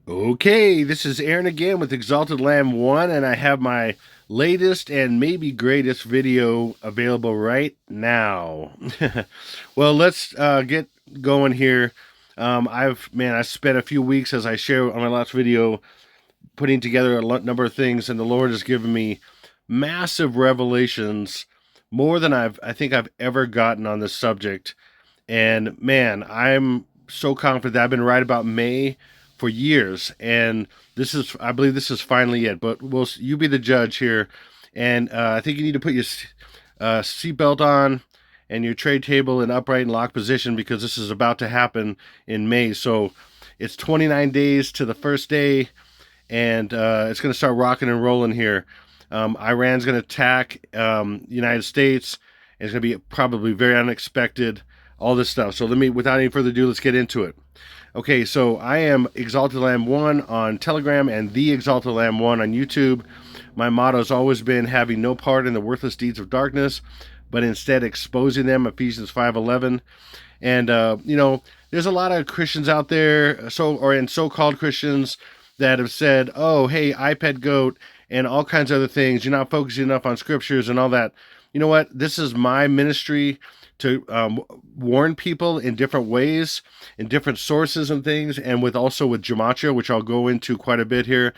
Okay, this is Aaron again with Exalted Lamb 1, and I have my latest and maybe greatest video available right now. Well, let's get going here. I spent a few weeks, as I shared on my last video, putting together a number of things, and the Lord has given me massive revelations, more than I think I've ever gotten on this subject. And man, I'm so confident that I've been right about May for years, and I believe this is finally it. But you be the judge here, and I think you need to put your seatbelt on and your tray table in upright and locked position because this is about to happen in May. So it's 29 days to the first day, and it's going to start rocking and rolling here. Iran's going to attack the United States. And it's going to be probably very unexpected, all this stuff. So without any further ado, let's get into it. Okay, so I am Exalted Lamb 1 on Telegram and The Exalted Lamb 1 on YouTube. My motto has always been having no part in the worthless deeds of darkness, but instead exposing them, Ephesians 5:11. And, there's a lot of Christians out there, so-called Christians, that have said, oh, hey, iPad goat, and all kinds of other things. You're not focusing enough on scriptures and all that. You know what? This is my ministry to warn people in different ways, in different sources and things, and also with gematria, which I'll go into quite a bit here,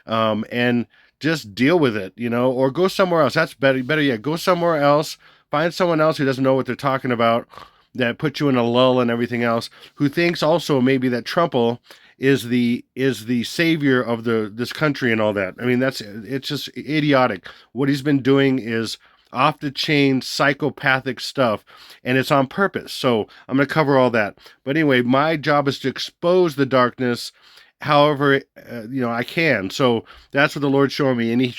and just deal with it, or go somewhere else. That's better. Better yet, go somewhere else. Find someone else who doesn't know what they're talking about, that puts you in a lull and everything else, who thinks also maybe that Trump is the savior of this country and all that. I mean, it's just idiotic. What he's been doing is off the chain psychopathic stuff, and it's on purpose. So I'm going to cover all that. But anyway, my job is to expose the darkness however I can. So that's what the Lord's showing me, and he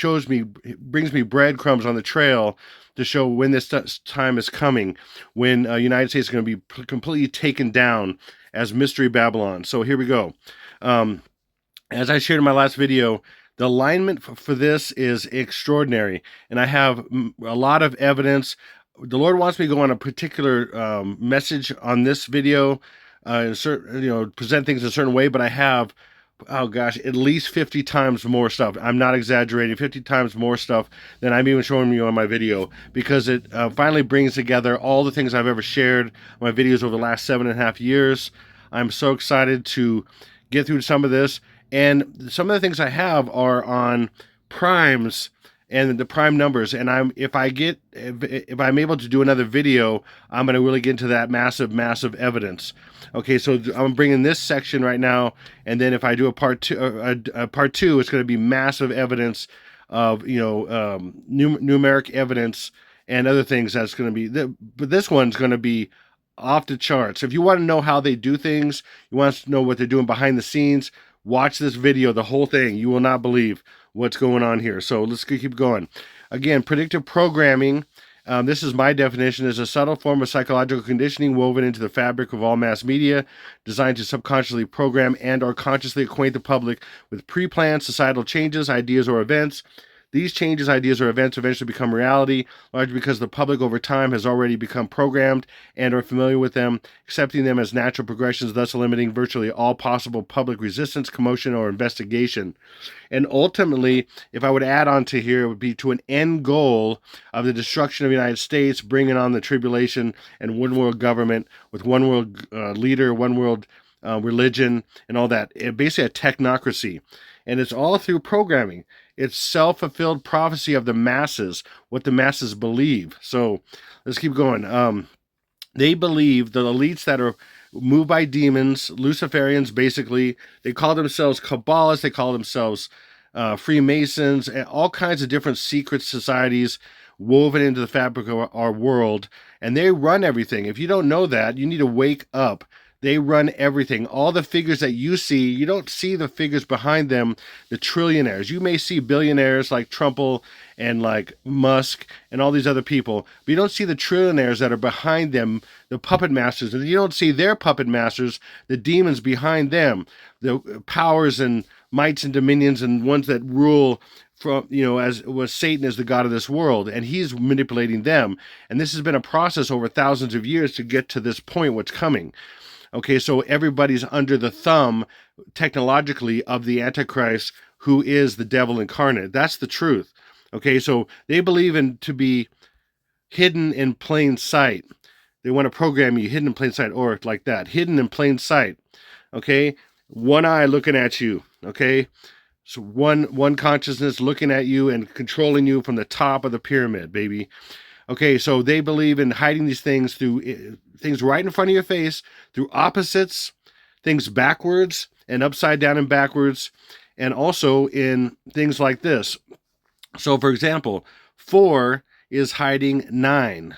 brings me breadcrumbs on the trail to show when this time is coming, when United States is going to be completely taken down as Mystery Babylon. So here we go. As I shared in my last video, the alignment for this is extraordinary, and I have a lot of evidence. The Lord wants me to go on a particular message on this video, present things a certain way, but I have, oh gosh, at least 50 times more stuff. I'm not exaggerating, 50 times more stuff than I'm even showing you on my video, because it finally brings together all the things I've ever shared in my videos over the last 7.5 years. I'm so excited to get through some of this. And some of the things I have are on primes and the prime numbers. And if I'm able to do another video, I'm going to really get into that massive evidence. Okay, so I'm bringing this section right now, and then if I do a part two, it's going to be massive evidence of numeric evidence and other things. That's going to be, but this one's going to be off the charts. If you want to know how they do things, you want to know what they're doing behind the scenes, watch this video, the whole thing. You will not believe what's going on here. So let's keep going. Again, predictive programming, this is my definition, is a subtle form of psychological conditioning woven into the fabric of all mass media, designed to subconsciously program and or consciously acquaint the public with pre-planned societal changes, ideas, or events. These changes, ideas, or events eventually become reality, largely because the public over time has already become programmed and are familiar with them, accepting them as natural progressions, thus eliminating virtually all possible public resistance, commotion, or investigation. And ultimately, if I would add on to here, it would be to an end goal of the destruction of the United States, bringing on the tribulation and one world government with one world leader, one world religion, and all that. Basically a technocracy. And it's all through programming. It's self-fulfilled prophecy of the masses, what the masses believe. So let's keep going. They believe, the elites that are moved by demons, Luciferians basically, they call themselves Kabbalists, they call themselves Freemasons, and all kinds of different secret societies woven into the fabric of our world. And they run everything. If you don't know that, you need to wake up. They run everything. All the figures that you see, you don't see the figures behind them, the trillionaires. You may see billionaires like Trump and like Musk and all these other people, but you don't see the trillionaires that are behind them, the puppet masters. And you don't see their puppet masters, the demons behind them, the powers and mights and dominions and ones that rule from, as was Satan as the god of this world, and he's manipulating them. And this has been a process over thousands of years to get to this point, what's coming. Okay, so everybody's under the thumb technologically of the Antichrist, who is the devil incarnate. That's the truth. Okay, so they believe in to be hidden in plain sight. They want to program you hidden in plain sight, or like that, hidden in plain sight. Okay, one eye looking at you. Okay, so one consciousness looking at you and controlling you from the top of the pyramid, baby. Okay, so they believe in hiding these things through things right in front of your face, through opposites, things backwards and upside down and backwards, and also in things like this. So, for example, 4 is hiding 9.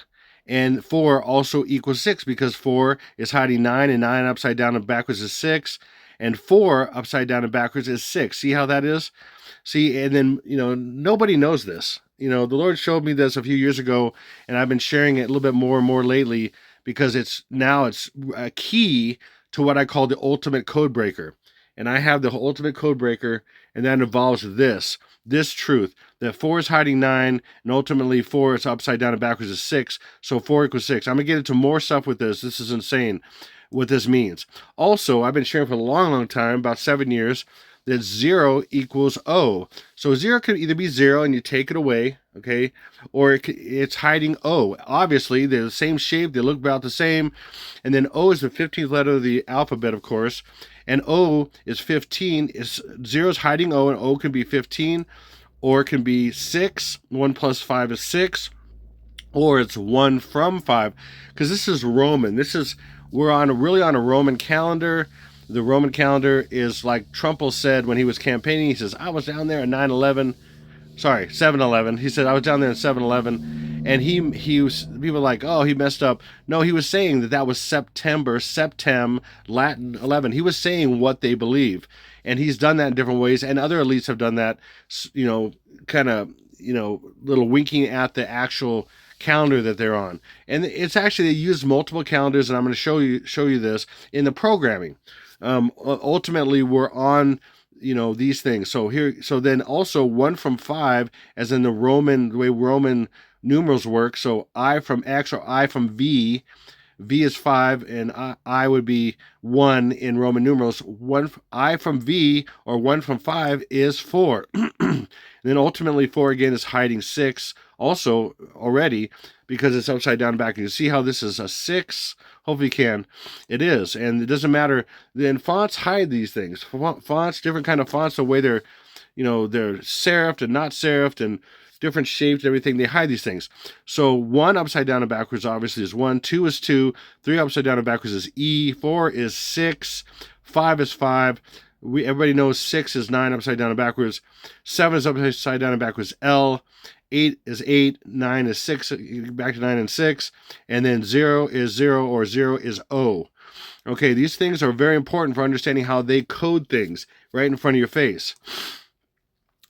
And 4 also equals 6 because 4 is hiding 9, and 9 upside down and backwards is 6. And 4 upside down and backwards is 6. See how that is? See, and then, nobody knows this. The Lord showed me this a few years ago, and I've been sharing it a little bit more and more lately because it's a key to what I call the ultimate code breaker. And I have the ultimate code breaker, and that involves this truth, that 4 is hiding 9, and ultimately 4 is upside down and backwards is 6, so 4 equals 6. I'm going to get into more stuff with this. This is insane what this means. Also, I've been sharing for a long, long time, about 7 years, that 0 equals O. So 0 could either be 0 and you take it away, okay, or it's hiding O. Obviously, they're the same shape, they look about the same, and then O is the 15th letter of the alphabet, of course, and O is 15. 0 is hiding O, and O can be 15, or it can be 6. 1 plus 5 is 6, or it's 1 from 5, because this is Roman. We're really on a Roman calendar. The Roman calendar is like Trump said when he was campaigning. He says, I was down there at 7-Eleven. He said, I was down there at 7-Eleven. And he was, people were like, oh, he messed up. No, he was saying that was Septem, Latin 11. He was saying what they believe. And he's done that in different ways. And other elites have done that, kind of, little winking at the actual calendar that they're on. And it's actually, they use multiple calendars, and I'm going to show you this in the programming. Ultimately, we're on these things. So then also 1 from 5, as in the way Roman numerals work. So I from X or I from V. V is 5, and I would be 1 in Roman numerals. I from V or 1 from 5 is 4. And then ultimately 4 again is hiding 6 also already, because it's upside down back. And you see how this is a 6? Hopefully you can. It is. And it doesn't matter. Then fonts hide these things. Fonts, different kind of fonts, the way they're serifed and not serifed, and different shapes and everything, they hide these things. So 1 upside down and backwards obviously is 1, 2 is 2, 3 upside down and backwards is E, 4 is 6, 5 is 5. Everybody knows 6 is 9 upside down and backwards, 7 is upside down and backwards L, 8 is 8, 9 is 6, back to 9 and 6, and then 0 is 0, or 0 is O. Okay, these things are very important for understanding how they code things right in front of your face.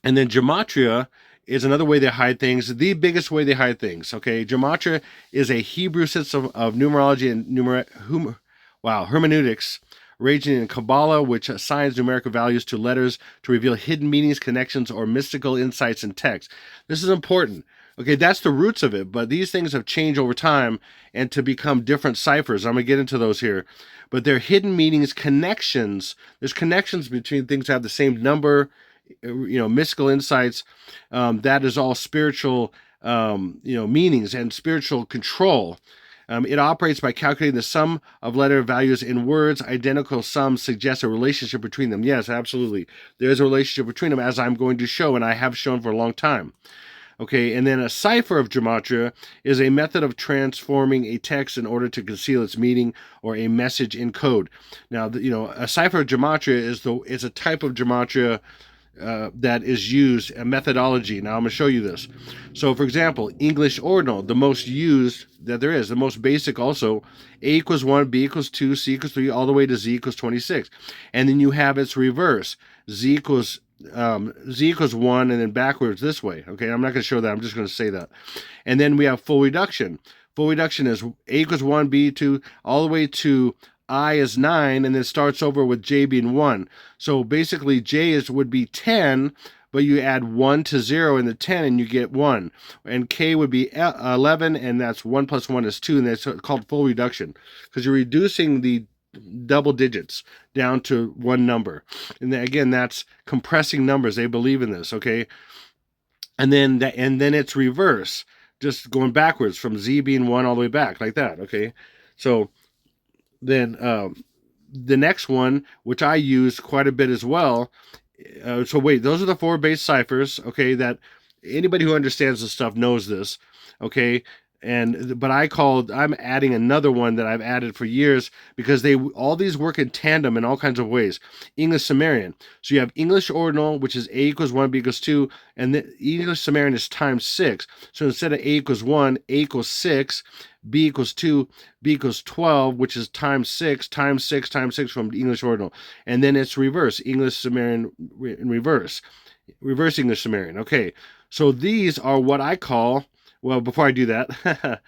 And then gematria is another way they hide things, the biggest way they hide things. Okay, gematria is a Hebrew system of numerology and hermeneutics, ranging in Kabbalah, which assigns numerical values to letters to reveal hidden meanings, connections, or mystical insights in text. This is important. Okay, that's the roots of it, but these things have changed over time and to become different ciphers. I'm going to get into those here. But they're hidden meanings, connections. There's connections between things that have the same number, mystical insights. That is all spiritual, meanings and spiritual control. It operates by calculating the sum of letter values in words. Identical sums suggest a relationship between them. Yes, absolutely. There is a relationship between them, as I'm going to show, and I have shown for a long time. Okay, and then a cipher of gematria is a method of transforming a text in order to conceal its meaning or a message in code. Now, a cipher of gematria is a type of gematria that is used, a methodology. Now I'm going to show you this. So, for example, English ordinal, the most used that there is, the most basic also, A equals 1, B equals 2, C equals 3, all the way to Z equals 26. And then you have its reverse. Z equals 1, and then backwards this way. Okay, I'm not going to show that. I'm just going to say that. And then we have full reduction. Full reduction is A equals 1, B 2, all the way to I is 9, and then starts over with J being 1. So basically J would be 10, but you add 1 to 0 in the 10 and you get 1. And K would be 11, and that's 1 plus 1 is 2, and that's called full reduction, because you're reducing the double digits down to one number. And then, again, that's compressing numbers. They believe in this, okay? And then it's reverse, just going backwards from Z being 1 all the way back, like that, okay? So then the next one, which I use quite a bit as well. So wait, those are the 4 base ciphers, okay, that anybody who understands this stuff knows this, okay? But I'm adding another one that I've added for years because all these work in tandem in all kinds of ways. English Sumerian. So you have English ordinal, which is A equals 1, B equals 2, and the English Sumerian is times 6. So instead of A equals 1, A equals 6, B equals 2, B equals 12, which is times 6, times 6, times 6 from English ordinal. And then it's reverse, English Sumerian in reverse. Reverse English Sumerian. Okay, so these are what I call, well, before I do that,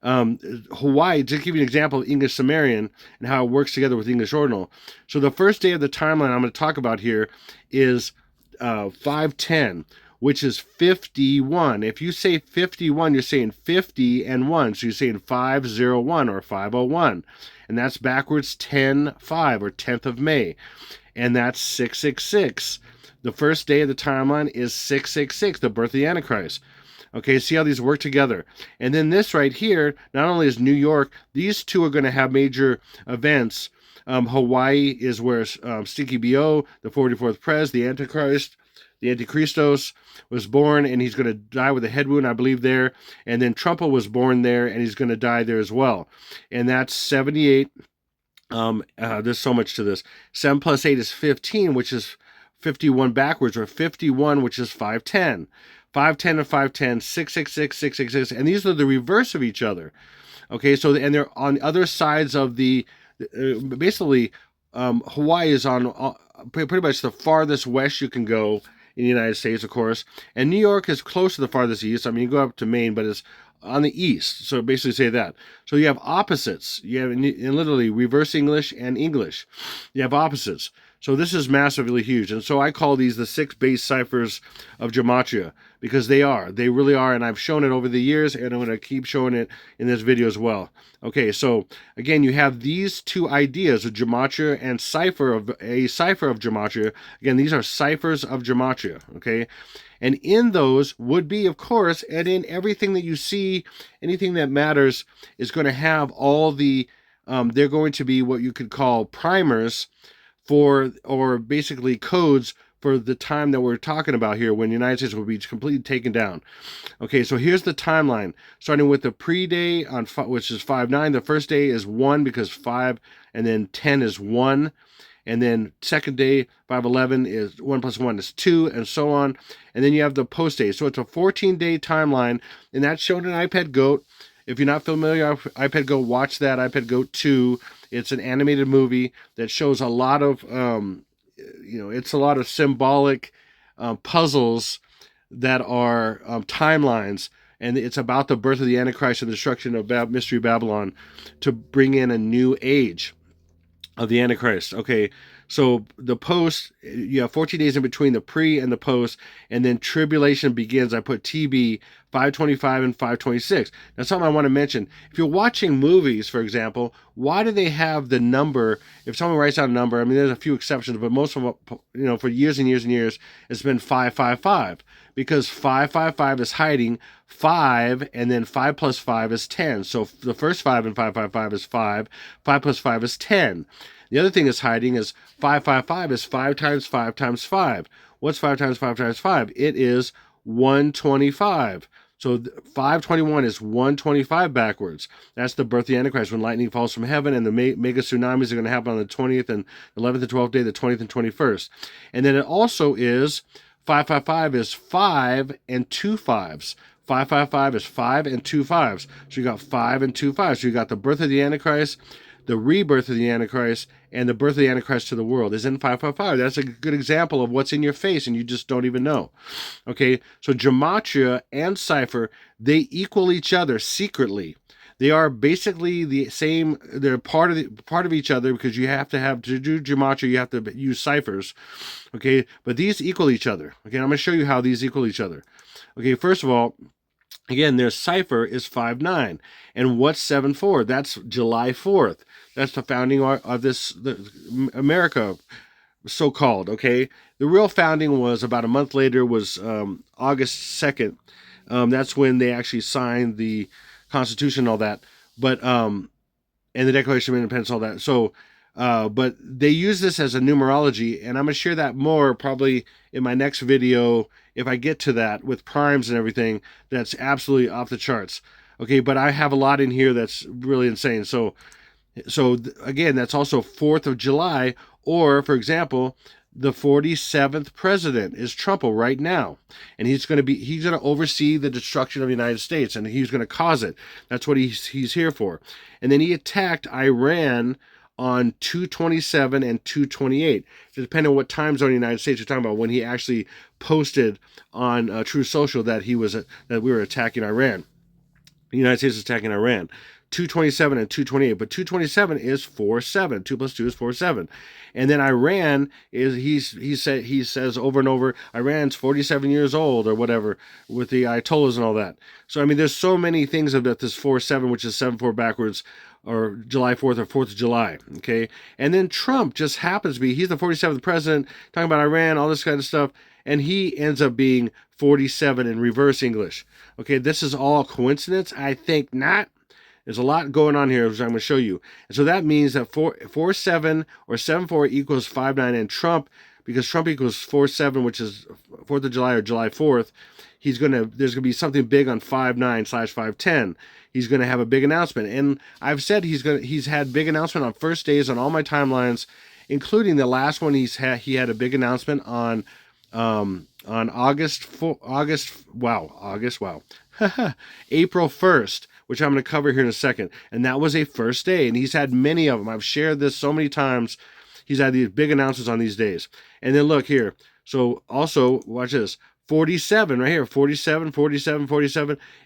Hawaii, just to give you an example of English Sumerian and how it works together with English ordinal. So the first day of the timeline I'm going to talk about here is 510, which is 51. If you say 51, you're saying 50 and 1. So you're saying 501 or 501. And that's backwards 10-5 or 10th of May. And that's 666. The first day of the timeline is 666, the birth of the Antichrist. Okay, see how these work together. And then this right here, not only is New York, these two are going to have major events. Hawaii is where Stinky B.O., the 44th Pres, the Antichrist, the Antichristos, was born, and he's going to die with a head wound, I believe, there. And then Trumpa was born there, and he's going to die there as well. And that's 78. There's so much to this. 7 plus 8 is 15, which is 51 backwards, or 51, which is 510. 510 and 510, 666, 666, and these are the reverse of each other. Okay, so, and they're on other sides of the, basically, Hawaii is on pretty much the farthest west you can go in the United States, of course, and New York is close to the farthest east. I mean, you go up to Maine, but it's on the east, so basically say that. So you have opposites. You have, in literally, reverse English and English. You have opposites. So this is massively huge. And so I call these the 6 base ciphers of Gematria, because they really are. And I've shown it over the years, and I'm going to keep showing it in this video as well. Okay, so again, you have these two ideas, a Gematria and a cipher of Gematria. Again, these are ciphers of Gematria, okay? And in those would be, of course, and in everything that you see, anything that matters is going to have all the, they're going to be what you could call primers for, or basically codes for the time that we're talking about here, when the United States will be completely taken down. Okay, so here's the timeline. Starting with the pre-day, which is 5-9. The first day is 1 because 5, and then 10 is 1. And then second day, 5-11 is 1 plus 1 is 2, and so on. And then you have the post day. So it's a 14-day timeline, and that's shown in iPad Goat. If you're not familiar with iPad Goat, watch that, iPad Goat 2. It's an animated movie that shows a lot of, it's a lot of symbolic puzzles that are timelines. And it's about the birth of the Antichrist and the destruction of Mystery Babylon to bring in a new age of the Antichrist. Okay, so the post, you have 14 days in between the pre and the post, and then tribulation begins. I put TB 525 and 526. Now, something I want to mention. If you're watching movies, for example, why do they have the number? If someone writes out a number, I mean, there's a few exceptions, but most of them, for years and years and years, it's been 555. Because 555 is hiding 5, and then 5 plus 5 is 10. So the first 5 in 555 is 5. 5 plus 5 is 10. The other thing is hiding is 555 is 5 times 5 times 5. What's 5 times 5 times 5? It is 125. So 521 is 125 backwards. That's the birth of the Antichrist, when lightning falls from heaven, and the mega tsunamis are going to happen on the 20th and 11th and 12th day, the 20th and 21st. And then it also is 555 is 5 and 2 5s. 555 is 5 and 2 5s. So you got 5 and 2 5s. So you got the birth of the Antichrist, the rebirth of the Antichrist, and the birth of the Antichrist to the world is in 555. That's a good example of what's in your face and you just don't even know. Okay, so Gematria and Cipher, they equal each other secretly. They are basically the same. They're part of each other, because you have to do Gematria, you have to use ciphers. Okay, but these equal each other. Okay, I'm going to show you how these equal each other. Okay, first of all, again, their cipher is 5-9. And what's 7-4? That's July 4th. That's the founding of America, so-called. Okay, the real founding was about a month later, was August 2nd. That's when they actually signed the Constitution and all that. But and the Declaration of Independence, all that. So, but they use this as a numerology, and I'm gonna share that more probably in my next video if I get to that, with primes and everything. That's absolutely off the charts. Okay, but I have a lot in here that's really insane. So again, that's also 4th of July, or for example, the 47th president is Trump right now, and he's going to oversee the destruction of the United States, and he's going to cause it. That's what he's here for. And then he attacked Iran on 2/27 and 2/28, depending on what time zone in the United States you're talking about. When he actually posted on True Social that that we were attacking Iran, the United States is attacking Iran. 2/27 and 2/28, but 2/27 is 4/7. 2 plus 2 is 4/7. And then Iran is he says over and over, Iran's 47 years old or whatever, with the Ayatollahs and all that. So I mean, there's so many things about this 4/7, which is 7/4 backwards, or July 4th or 4th of July. Okay, and then Trump just happens to be, he's the 47th president, talking about Iran, all this kind of stuff, and he ends up being 47 in reverse English. Okay, this is all coincidence? I think not. There's a lot going on here, which I'm going to show you. And so that means that 4/7 or 7/4 equals 5/9, and Trump, because Trump equals 4/7, which is 4th of July or July 4th, there's going to be something big on 5/9/5/10. He's going to have a big announcement. And I've said he's had big announcement on first days on all my timelines, including the last one. He had a big announcement on August, April 1st, which I'm going to cover here in a second. And that was a first day, and he's had many of them. I've shared this so many times. He's had these big announcements on these days. And then look here. So also, watch this. 47 right here, 47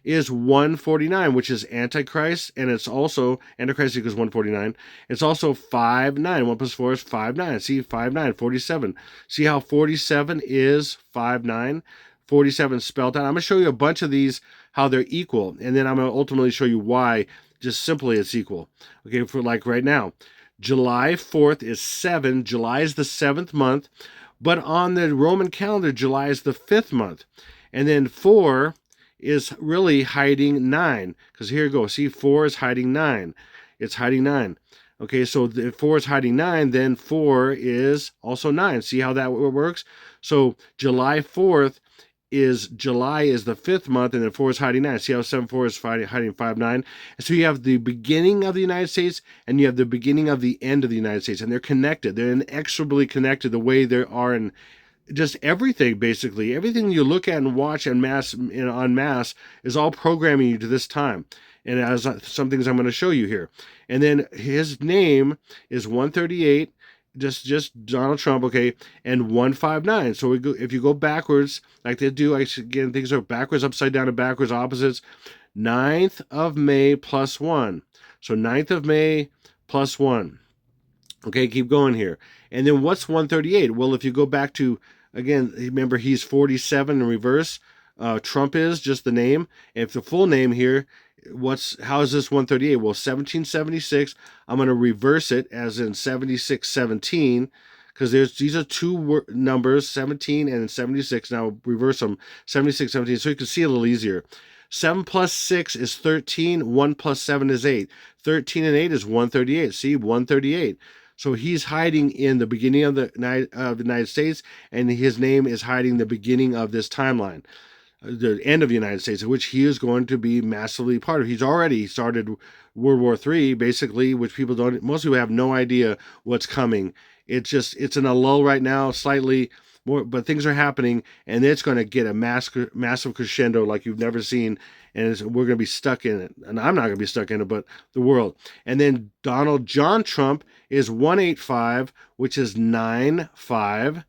is 149, which is Antichrist, and it's also Antichrist equals 149. It's also 5/9. 1 plus 4 is 5/9. See, 5/9, 47. See how 47 is 5/9? 47 spelled out. I'm going to show you a bunch of these, how they're equal, and then I'm going to ultimately show you why just simply it's equal. Okay, for like right now, July 4th is 7. July is the 7th month. But on the Roman calendar, July is the 5th month. And then 4 is really hiding 9. Because here you go. See, 4 is hiding 9. It's hiding 9. Okay, so if 4 is hiding 9, then 4 is also 9. See how that works? So July 4th July is the 5th month, and then 4 is hiding 9. See how 7/4 is hiding 5/9? And so you have the beginning of the United States, and you have the beginning of the end of the United States, and they're connected. They're inexorably connected the way they are in just everything, basically. Everything you look at and watch en masse is all programming you to this time. And as some things I'm going to show you here. And then his name is 138, just Donald Trump, okay, and 159. So if you go backwards, like they do, again, things are backwards, upside down, and backwards, opposites. 9th of May plus 1. So 9th of May plus 1. Okay, keep going here. And then what's 138? Well, if you go back to, again, remember he's 47 in reverse. Trump is just the name. And if the full name here, how is this 138? Well, 1776. I'm going to reverse it as in 7617, because these are two numbers, 17 and 76. Now reverse them, 76, 17, so you can see a little easier. 7 plus 6 is 13. 1 plus 7 is 8. 13 and 8 is 138. See, 138. So he's hiding in the beginning of the United States, and his name is hiding the beginning of this timeline, the end of the United States, which he is going to be massively part of. He's already started World War III, basically, which most people have no idea what's coming. It's in a lull right now, slightly more, but things are happening, and it's going to get a massive crescendo like you've never seen, and we're going to be stuck in it. And I'm not going to be stuck in it, but the world. And then Donald John Trump is 185, which is 95.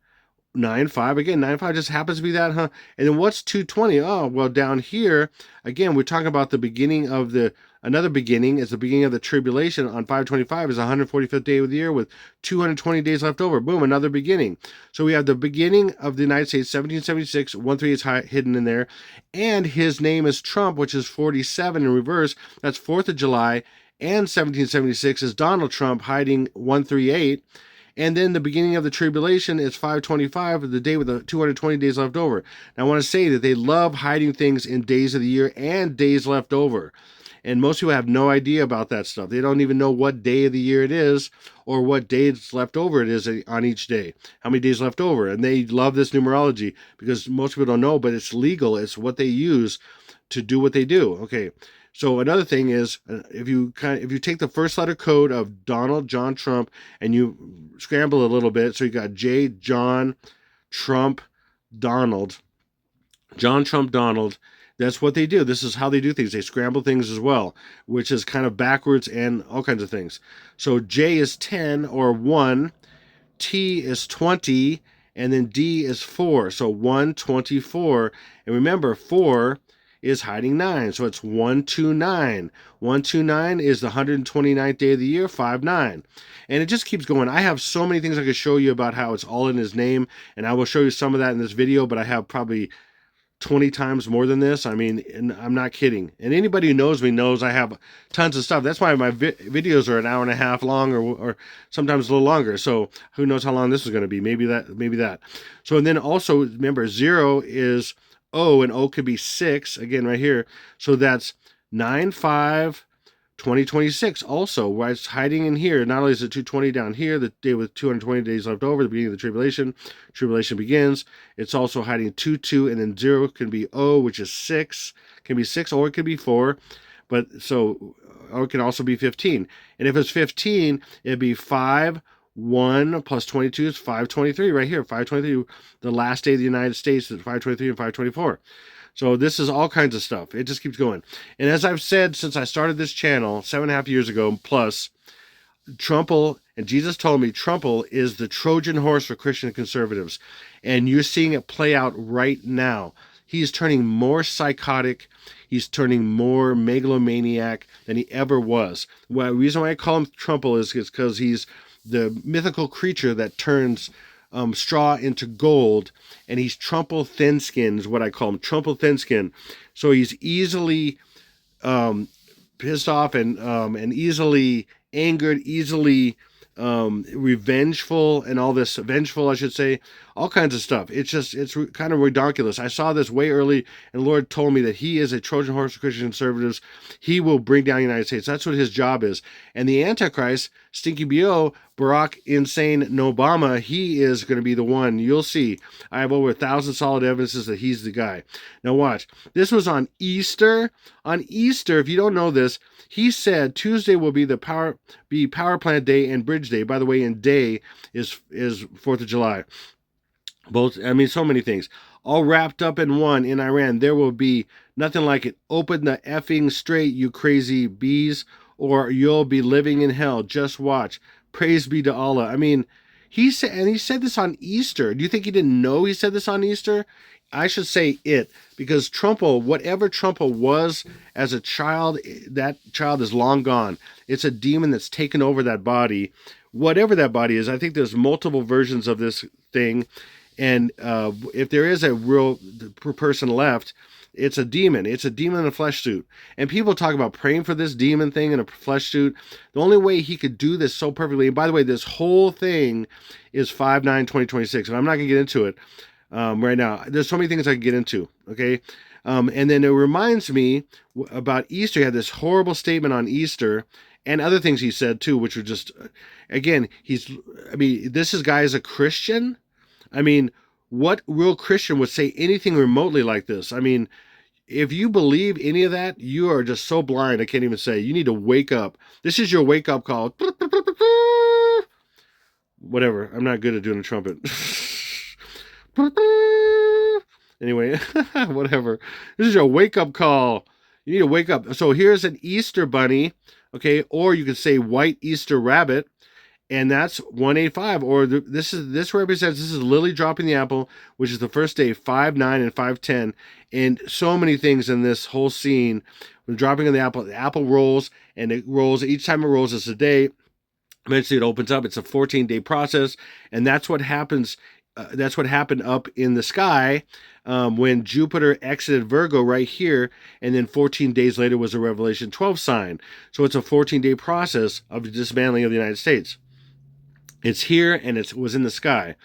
9/5 again. 9/5 just happens to be that, huh? And then what's 220? Oh, well, down here again, we're talking about the beginning of another beginning is the beginning of the tribulation. On 5/25 is the 145th day of the year with 220 days left over. Boom, another beginning. So we have the beginning of the United States, 1776. 138 is hidden in there, and his name is Trump, which is 47 in reverse. That's 4th of July. and 1776 is Donald Trump hiding 138. And then the beginning of the tribulation is 525, the day with the 220 days left over. Now, I want to say that they love hiding things in days of the year and days left over. And most people have no idea about that stuff. They don't even know what day of the year it is or what days left over it is on each day, how many days left over. And they love this numerology because most people don't know, but it's legal. It's what they use to do what they do. Okay. So another thing is, if you take the first letter code of Donald John Trump and you scramble a little bit, so you got J John Trump Donald, John Trump Donald. That's what they do. This is how they do things. They scramble things as well, which is kind of backwards and all kinds of things. So J is 10 or 1, T is 20, and then D is 4. So 124. And remember, 4 is hiding 9. So it's 129. 129 is the 129th day of the year, 5-9. And it just keeps going. I have so many things I could show you about how it's all in his name, and I will show you some of that in this video, but I have probably 20 times more than this. I mean, and I'm not kidding. And anybody who knows me knows I have tons of stuff. That's why my videos are an hour and a half long or sometimes a little longer. So who knows how long this is going to be. Maybe that. So, and then also remember 0 is O, and O could be 6 again right here. So that's 9/5 2026 also, why it's hiding in here. Not only is it 220 down here, the day with 220 days left over, the beginning of the tribulation begins. It's also hiding 2, and then 0 can be O, which is 6, can be 6, or it could be 4, but so, or it can also be 15. And if it's 15, it'd be 5, 1 plus 22 is 523 right here. 523, the last day of the United States is 523 and 524. So this is all kinds of stuff. It just keeps going. And as I've said since I started this channel 7.5 years ago plus, Trumple, and Jesus told me Trumple is the Trojan horse for Christian conservatives. And you're seeing it play out right now. He's turning more psychotic. He's turning more megalomaniac than he ever was. Well, the reason why I call him Trumple is because he's the mythical creature that turns straw into gold, and he's Trumple thin-skinned is what I call him, Trumple thin-skinned. So he's easily pissed off and easily angered, easily revengeful, and all this vengeful, I should say, all kinds of stuff. It's kind of ridiculous. I saw this way early, and the Lord told me that he is a Trojan horse for Christian conservatives. He will bring down the United States. That's what his job is. And the Antichrist, Stinky B.O., Barack Insane Obama, he is going to be the one. You'll see. I have over 1,000 solid evidences that he's the guy. Now watch. This was on Easter. On Easter, if you don't know this, he said Tuesday will be power plant day and bridge day. By the way, and day is 4th of July. Both, I mean, so many things. All wrapped up in one in Iran. There will be nothing like it. Open the effing straight, you crazy bees, or you'll be living in hell. Just watch. Praise be to Allah. I mean, he said this on Easter. Do you think he didn't know he said this on Easter? I should say it, because Trumple, whatever Trumple was as a child, that child is long gone. It's a demon that's taken over that body. Whatever that body is, I think there's multiple versions of this thing. And if there is a real person left, it's a demon. It's a demon in a flesh suit. And people talk about praying for this demon thing in a flesh suit. The only way he could do this so perfectly, and by the way, this whole thing is 5/9/2026, and I'm not going to get into it right now. There's so many things I can get into, okay? And then it reminds me about Easter. He had this horrible statement on Easter, and other things he said too, which were just, again, this guy is a Christian. I mean, what real Christian would say anything remotely like this? I mean, if you believe any of that, you are just so blind, I can't even say. You need to wake up. This is your wake-up call. Whatever. I'm not good at doing a trumpet. Anyway, whatever. This is your wake-up call. You need to wake up. So here's an Easter bunny, okay? Or you could say white Easter rabbit. And that's 185, or this represents, this is Lily dropping the apple, which is the first day, 5/9 and 5/10, and so many things in this whole scene. When dropping of the apple rolls, and it rolls, each time it rolls, it's a day. Eventually it opens up. It's a 14-day process, and that's what happens that's what happened up in the sky when Jupiter exited Virgo right here, and then 14 days later was a Revelation 12 sign. So it's a 14-day process of dismantling of the United States. It's here and it was in the sky,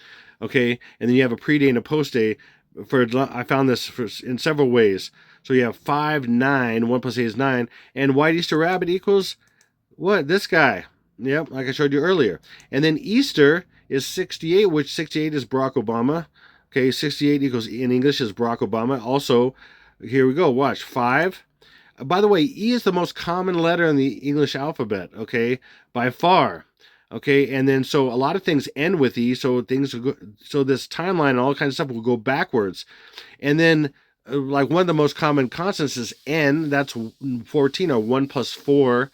okay? And then you have a pre-day and a post-day. I found this in several ways. So you have 5, 9, 1 plus 8 is 9, and White Easter Rabbit equals what? This guy. Yep, like I showed you earlier. And then Easter is 68, which 68 is Barack Obama. Okay, 68 equals in English is Barack Obama. Also, here we go. Watch. 5. By the way, E is the most common letter in the English alphabet, okay? By far. Okay, and then so a lot of things end with E, so so this timeline and all kinds of stuff will go backwards. And then like one of the most common constants is N, that's 14, or 1 plus 4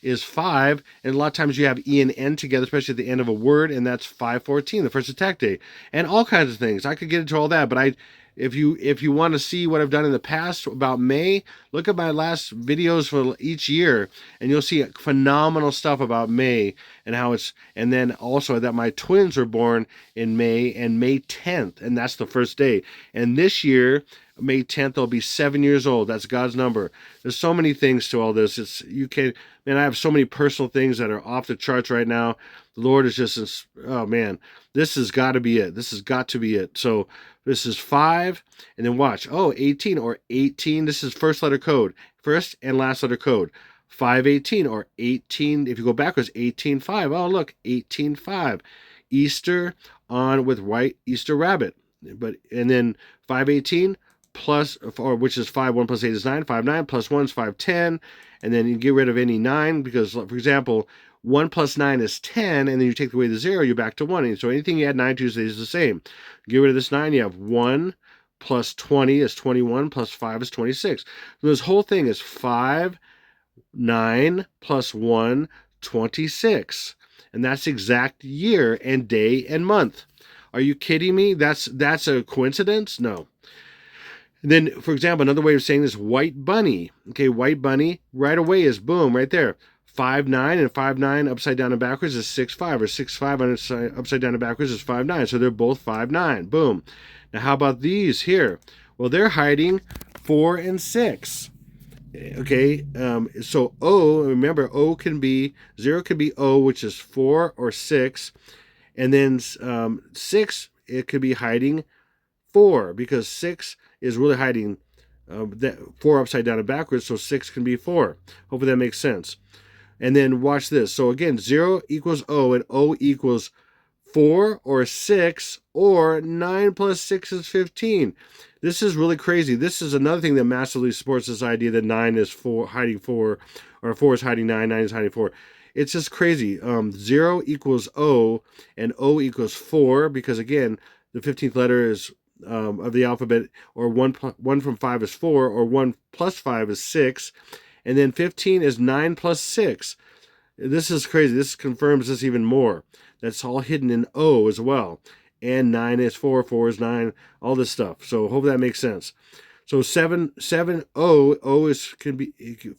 is 5, and a lot of times you have E and N together, especially at the end of a word, and that's 514, the first attack day, and all kinds of things. I could get into all that, but if you want to see what I've done in the past about May, look at my last videos for each year, and you'll see phenomenal stuff about May and how it's, and then also that my twins were born in May and May 10th, and that's the first day. And this year, May 10th, they'll be 7 years old. That's God's number. There's so many things to all this. Man, I have so many personal things that are off the charts right now. The Lord is just, oh man, this has got to be it. This has got to be it. So this is 5, and then watch. Oh, 18 or 18. This is first letter code, first and last letter code. 518 or 18. If you go backwards, 18:5. Oh, look, 18:5. Easter on with White Easter Rabbit. And then 518 plus, or which is 5, 1 plus 8 is 9, 5, 9 plus 1 is 5, 10, and then you get rid of any 9, because, for example, 1 plus 9 is 10, and then you take away the 0, you're back to 1, and so anything you add 9 to is the same. Get rid of this 9, you have 1 plus 20 is 21, plus 5 is 26. So this whole thing is 5, 9 plus 1, 26, and that's exact year and day and month. Are you kidding me? That's a coincidence? No. Then, for example, another way of saying this, white bunny. Okay, white bunny, right away is boom, right there. 5, 9, and 5, 9 upside down and backwards is 6, 5, or 6, 5 upside down and backwards is 5, 9. So they're both 5, 9. Boom. Now, how about these here? Well, they're hiding 4 and 6. Okay, so O, remember, O can be, 0 can be O, which is 4 or 6. And then 6, it could be hiding 4, because 6 is really hiding 4 upside down and backwards, so 6 can be 4. Hopefully that makes sense. And then watch this. So again, 0 equals O, and O equals 4 or 6, or 9 plus 6 is 15. This is really crazy. This is another thing that massively supports this idea that 9 is hiding 4, or 4 is hiding 9, 9 is hiding 4. It's just crazy. 0 equals O, and O equals 4, because again, the 15th letter is of the alphabet, or 1 from 5 is 4, or 1 plus 5 is 6, and then 15 is 9 plus 6. This is crazy. This confirms this even more. That's all hidden in O as well. And 9 is 4, 4 is 9, all this stuff. So hope that makes sense. So 7, O can be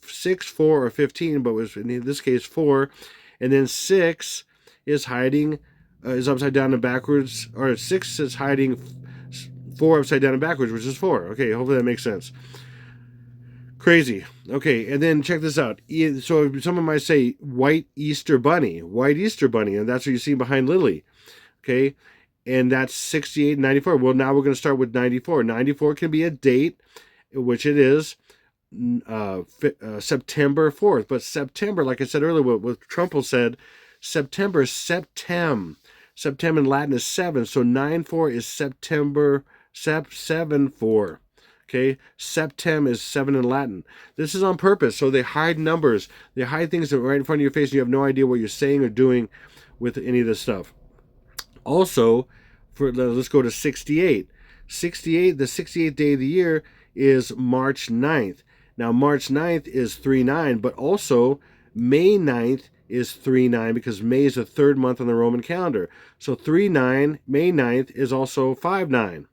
6, 4, or 15, but was in this case 4, and then 6 is hiding is upside down and backwards, or 6 is hiding 4 upside down and backwards, which is 4. Okay, hopefully that makes sense. Crazy. Okay, and then check this out. So someone might say white Easter bunny, and that's what you see behind Lily. Okay, and that's 68 and 94. Well, now we're going to start with 94. 94 can be a date, which it is September 4th. But September, like I said earlier, what Trump said, September, septem. Septem in Latin is 7, so 9-4 is September, 7-4. Okay, septem is 7 in Latin. This is on purpose, so they hide numbers. They hide things that are right in front of your face, and you have no idea what you're saying or doing with any of this stuff. Also, let's go to 68. 68, the 68th day of the year is March 9th. Now, March 9th is 3-9, but also May 9th is 3-9, because May is the 3rd month on the Roman calendar. So 3-9, May 9th is also 5-9.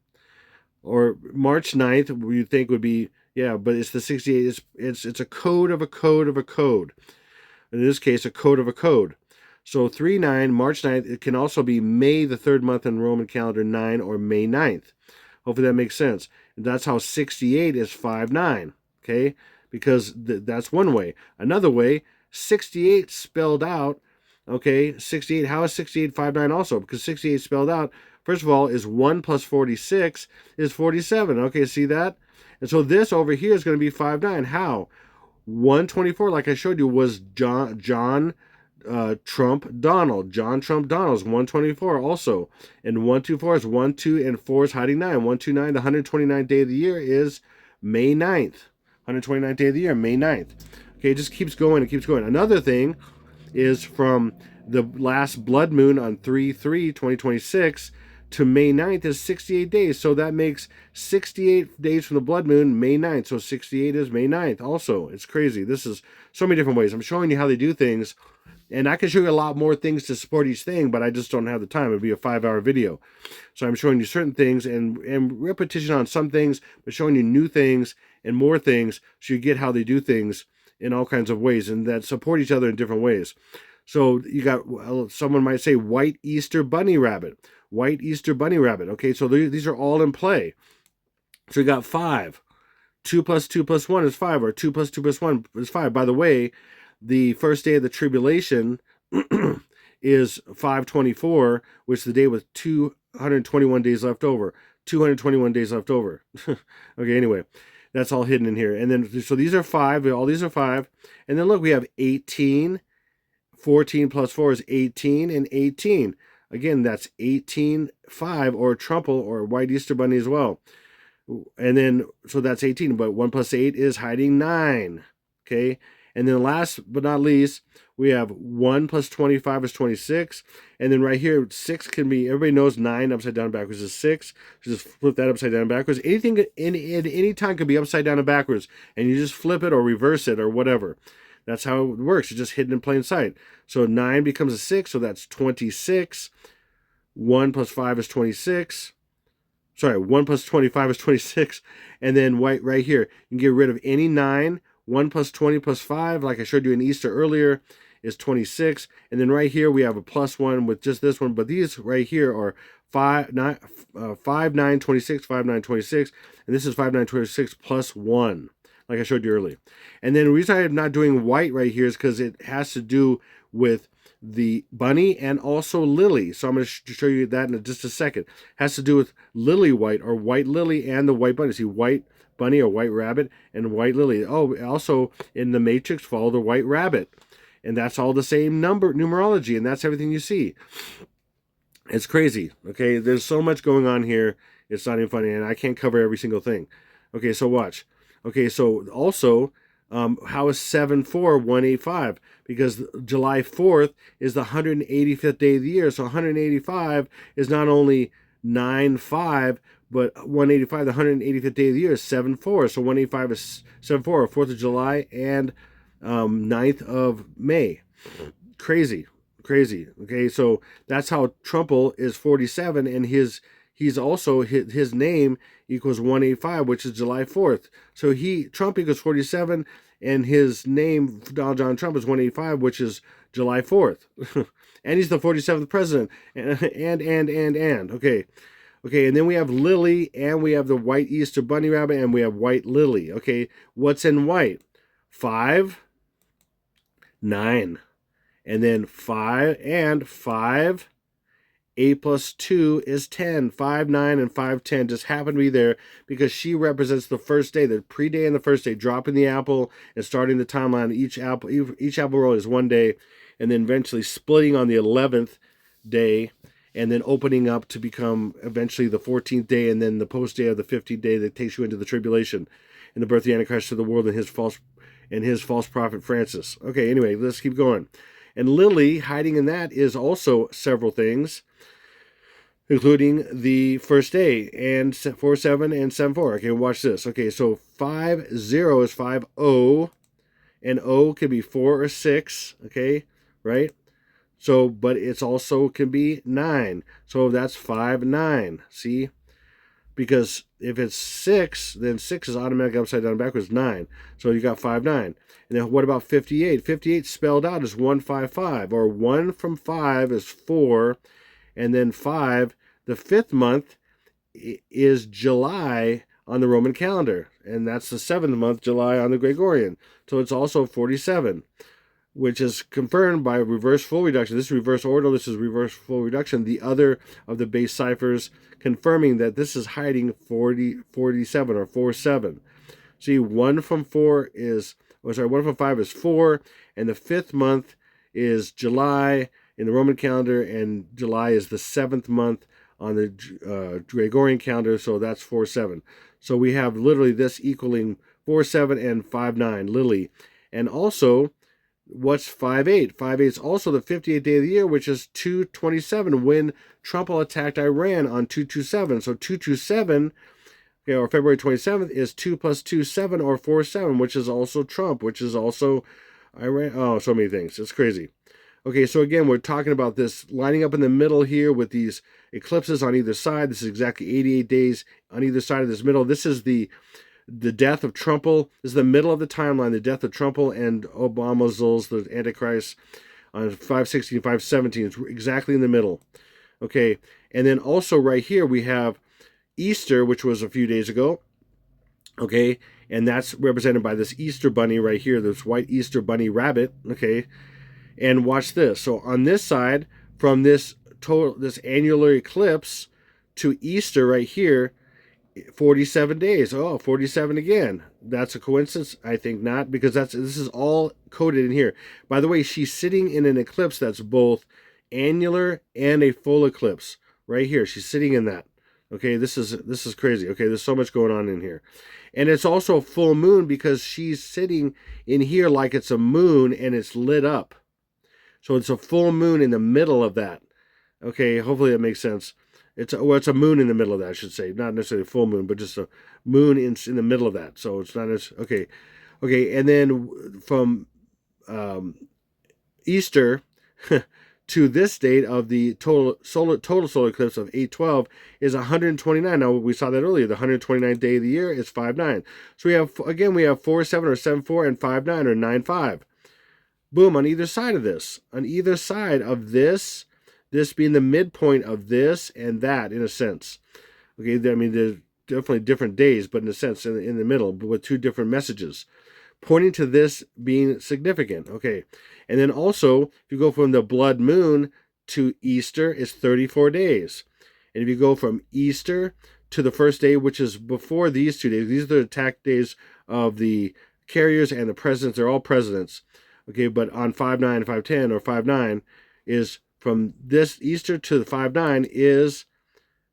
Or March 9th, you think would be, yeah, but it's the 68. It's a code of a code of a code. In this case, a code of a code. So 3/9, March 9th, it can also be May, the third month in Roman calendar, 9, or May 9th. Hopefully that makes sense. And that's how 68 is 5/9, okay? Because that's one way. Another way, 68 spelled out, okay? 68, how is 68 5/9 also? Because 68 spelled out, first of all, is 1 plus 46 is 47. Okay, see that? And so this over here is going to be 5/9. How? 124, like I showed you, was John Trump Donald. John Trump Donald is 124 also. And 124 is 1, 2, and 4 is hiding 9. 129, the 129th day of the year is May 9th. 129th day of the year, May 9th. Okay, it just keeps going and keeps going. Another thing is from the last blood moon on 3/3/2026 to May 9th is 68 days. So that makes 68 days from the blood moon, May 9th. So 68 is May 9th also. It's crazy. This is so many different ways. I'm showing you how they do things. And I can show you a lot more things to support each thing, but I just don't have the time. It'd be a 5-hour video. So I'm showing you certain things and repetition on some things, but showing you new things and more things so you get how they do things in all kinds of ways and that support each other in different ways. So you got, well, someone might say white Easter bunny rabbit. White Easter bunny rabbit. Okay, so these are all in play. So you got 5. 2 plus 2 plus 1 is 5, or 2 plus 2 plus 1 is 5. By the way, the first day of the tribulation is 5/24, which is the day with 221 days left over. 221 days left over. Okay, anyway, that's all hidden in here. And then, so these are 5. All these are 5. And then look, we have 18. 14 plus 4 is 18, and 18. Again, that's 18, 5, or Trumple, or white Easter bunny as well. And then, so that's 18, but 1 plus 8 is hiding 9. Okay, and then last but not least, we have 1 plus 25 is 26. And then right here, 6 can be, everybody knows 9 upside down and backwards is 6. So just flip that upside down and backwards. Anything at any time could be upside down and backwards. And you just flip it or reverse it or whatever. That's how it works. It's just hidden in plain sight. So 9 becomes a 6, so that's 26. 1 plus 5 is 26. Sorry, 1 plus 25 is 26. And then right here, you can get rid of any 9. 1 plus 20 plus 5, like I showed you in Easter earlier, is 26. And then right here, we have a plus 1 with just this one. But these right here are 5, 9, 26, 5, 9, 26. And this is 5, 9, 26 plus 1, like I showed you earlier. And then the reason I'm not doing white right here is because it has to do with the bunny and also lily. So I'm going to show you that in just a second. It has to do with lily white, or white lily, and the white bunny. See, white bunny or white rabbit and white lily. Oh, also in the matrix, follow the white rabbit. And that's all the same numerology, and that's everything you see. It's crazy. Okay, there's so much going on here. It's not even funny, and I can't cover every single thing. Okay, so watch. Okay, so also, how is 7/4/185? Because July 4th is the 185th day of the year. So 185 is not only 9/5, but 185, the 185th day of the year, is 7/4. So 185 is 7/4, 4th of July and 9th of May. Crazy. Okay, so that's how Trumple is 47, and he's also, his name equals 185, which is July 4th. So Trump equals 47, and his name, Donald John Trump, is 185, which is July 4th. And he's the 47th president. And. Okay, and then we have Lily, and we have the white Easter bunny rabbit, and we have white Lily. Okay, what's in white? 5, 9. And then 5 and 5. 8 plus 2 is 10. 5, 9, and 5, 10 just happen to be there because she represents the first day, the pre-day and the first day, dropping the apple and starting the timeline. Each apple roll is 1 day, and then eventually splitting on the 11th day, and then opening up to become eventually the 14th day, and then the post day of the 15th day that takes you into the tribulation and the birth of the Antichrist to the world and his false prophet Francis. Okay, anyway, let's keep going. And Lily, hiding in that, is also several things, including the first day, and 4/7 and 7/4. Okay, watch this. Okay, so 5/0 is 5/0, and O can be 4 or 6. Okay, right? So, but it's also can be 9. So that's 5/9. See, because if it's 6, then 6 is automatically upside down backwards 9. So you got 5, 9. And then what about 58? 58 spelled out is 155, or 1 from 5 is 4, and then 5, the 5th month is July on the Roman calendar, and that's the 7th month, July, on the Gregorian. So it's also 47, which is confirmed by reverse full reduction. This is reverse order, this is reverse full reduction. The other of the base ciphers confirming that this is hiding 47 or 47. See, 1 from 4 is, 1 from 5 is 4, and the 5th month is July in the Roman calendar, and July is the 7th month on the Gregorian calendar, so that's 47. So we have literally this equaling 47 and 59, literally. And also, what's 58? 58 is also the 58th day of the year, which is 2/27, when Trump attacked Iran on 2/27. So 2/27, okay, or February 27th, is 2 plus 2, 7, or 4/7, which is also Trump, which is also Iran. Oh, so many things. It's crazy. Okay, so again, we're talking about this lining up in the middle here with these eclipses on either side. This is exactly 88 days on either side of this middle. This is the death of Trumple. This is the middle of the timeline, the death of Trumple and Obama's, the Antichrist, on 5/16, 5/17. It's exactly in the middle. Okay, and then also right here we have Easter, which was a few days ago. Okay, and that's represented by this Easter bunny right here, this white Easter bunny rabbit. Okay, and watch this. So on this side, from this annular eclipse to Easter right here, 47 days. Oh, 47 again. That's a coincidence? I think not, because this is all coded in here. By the way, she's sitting in an eclipse that's both annular and a full eclipse. Right here, she's sitting in that. Okay, this is crazy. Okay, there's so much going on in here. And it's also a full moon because she's sitting in here like it's a moon and it's lit up. So it's a full moon in the middle of that. Okay, hopefully that makes sense. It's a moon in the middle of that, I should say. Not necessarily a full moon, but just a moon in the middle of that. So it's not as, okay. Okay, and then from Easter to this date of the total solar eclipse of 8/12 is 129. Now, we saw that earlier. The 129th day of the year is 5/9. So we have 4/7 or 7/4 and 5/9 or 9/5. Boom, on either side of this. On either side of this being the midpoint of this and that, in a sense. Okay, I mean, there's definitely different days, but in a sense, in the middle, but with two different messages, pointing to this being significant. Okay, and then also, if you go from the blood moon to Easter, it's 34 days. And if you go from Easter to the first day, which is before these 2 days, these are the attack days of the carriers and the presidents. They're all presidents. Okay, but on 5/9, 5/10, or 5/9 is from this Easter to the 5/9 is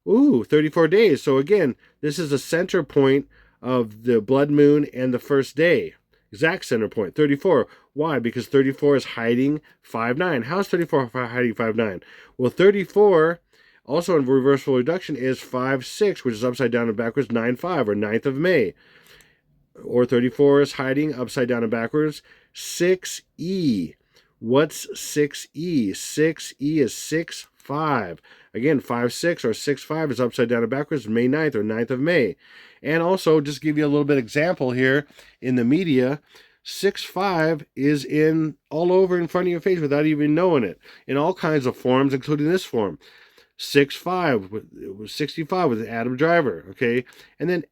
34 days. So again, this is a center point of the blood moon and the first day. Exact center point, 34. Why? Because 34 is hiding 5/9. How is 34 hiding 5/9? Well, 34, also in reversible reduction, is 5/6, which is upside down and backwards 9/5, or 9th of May. Or 34 is hiding upside down and backwards 6E. What's 6E? 6E is 6/5. Again, 5/6 or 6/5 is upside down and backwards May 9th, or 9th of May. And also, just give you a little bit example here in the media, 6/5 is in all over in front of your face without even knowing it, in all kinds of forms, including this form. 6/5 was 65 with Adam Driver. Okay, and then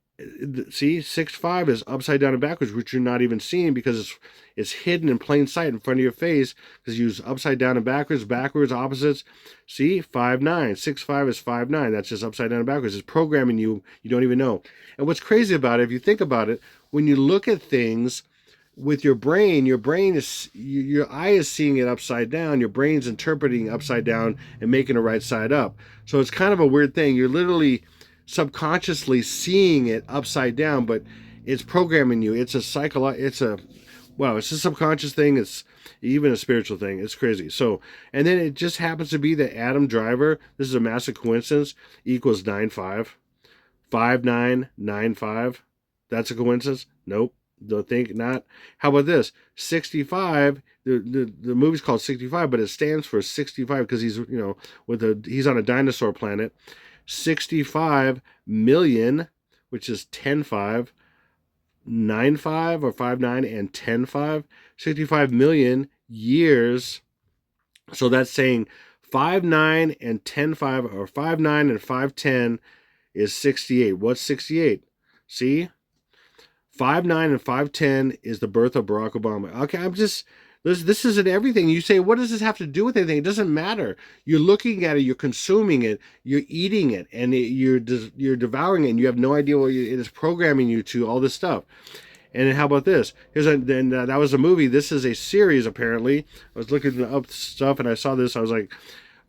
see, 6/5 is upside down and backwards, which you're not even seeing because it's hidden in plain sight in front of your face, because you use upside down and backwards, opposites. See, 5/9. 6/5 is 5/9. That's just upside down and backwards. It's programming you. You don't even know. And what's crazy about it, if you think about it, when you look at things with your brain is, your eye is seeing it upside down. Your brain's interpreting upside down and making it right side up. So it's kind of a weird thing. You're literally subconsciously seeing it upside down, but it's programming you. It's a subconscious thing. It's even a spiritual thing. It's crazy. So, and then it just happens to be that Adam Driver, this is a massive coincidence, equals 9/5. 5/9, 9/5. That's a coincidence? Nope. Don't think not. How about this? 65. The movie's called 65, but it stands for 65 because he's on a dinosaur planet. 65 million, which is 10.5, 9.5 or 5.9 and 10.5, 65 million years. So that's saying 5.9 and 10.5, or 5.9 and 5.10 is 68. What's 68? See? 5.9 and 5.10 is the birth of Barack Obama. Okay, this isn't everything. You say, what does this have to do with anything? It doesn't matter. You're looking at it, you're consuming it, you're eating it, and you're devouring it, and you have no idea what it is programming you to, all this stuff. And then how about this? That was a movie. This is a series, apparently. I was looking up stuff, and I saw this. I was like,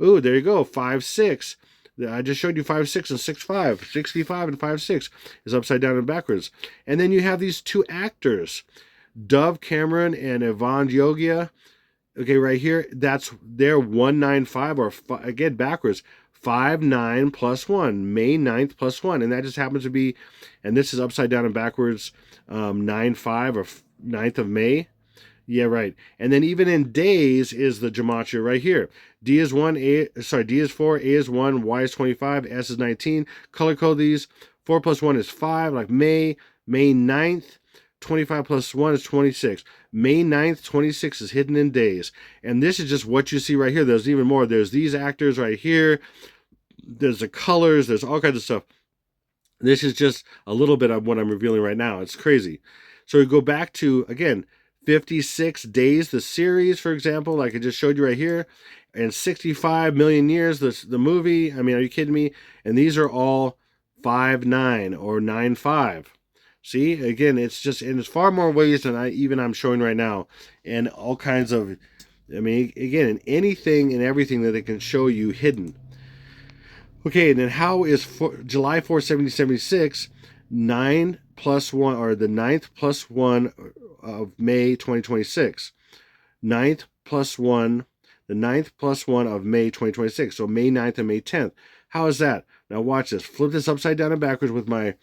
ooh, there you go, 5.6. I just showed you 5.6 and 6.5. 65 and 5.6 is upside down and backwards. And then you have these two actors, Dove Cameron and Yvonne Yogia. Okay, right here, that's their 195, or again, backwards. 5.9 plus 1, May 9th plus 1. And that just happens to be, and this is upside down and backwards, 9.5 or 9th of May. Yeah, right. And then even in days is the gematria right here. D is 4, A is 1, Y is 25, S is 19. Color code these. 4 plus 1 is 5, like May 9th. 25 plus 1 is 26. May 9th, 26 is hidden in days. And this is just what you see right here. There's even more. There's these actors right here. There's the colors. There's all kinds of stuff. This is just a little bit of what I'm revealing right now. It's crazy. So we go back to, again, 56 days, the series, for example, like I just showed you right here, and 65 million years, the movie. I mean, are you kidding me? And these are all 5.9 or 9.5. See, again, it's just, and it's far more ways than I'm showing right now, and all kinds of, I mean, again, anything and everything that they can show you hidden. Okay, and then how is July 4, 1776, 9 plus 1, or the 9th plus 1 of May 2026? 9th plus 1, the 9th plus 1 of May 2026. So May 9th and May 10th. How is that? Now watch this. Flip this upside down and backwards with my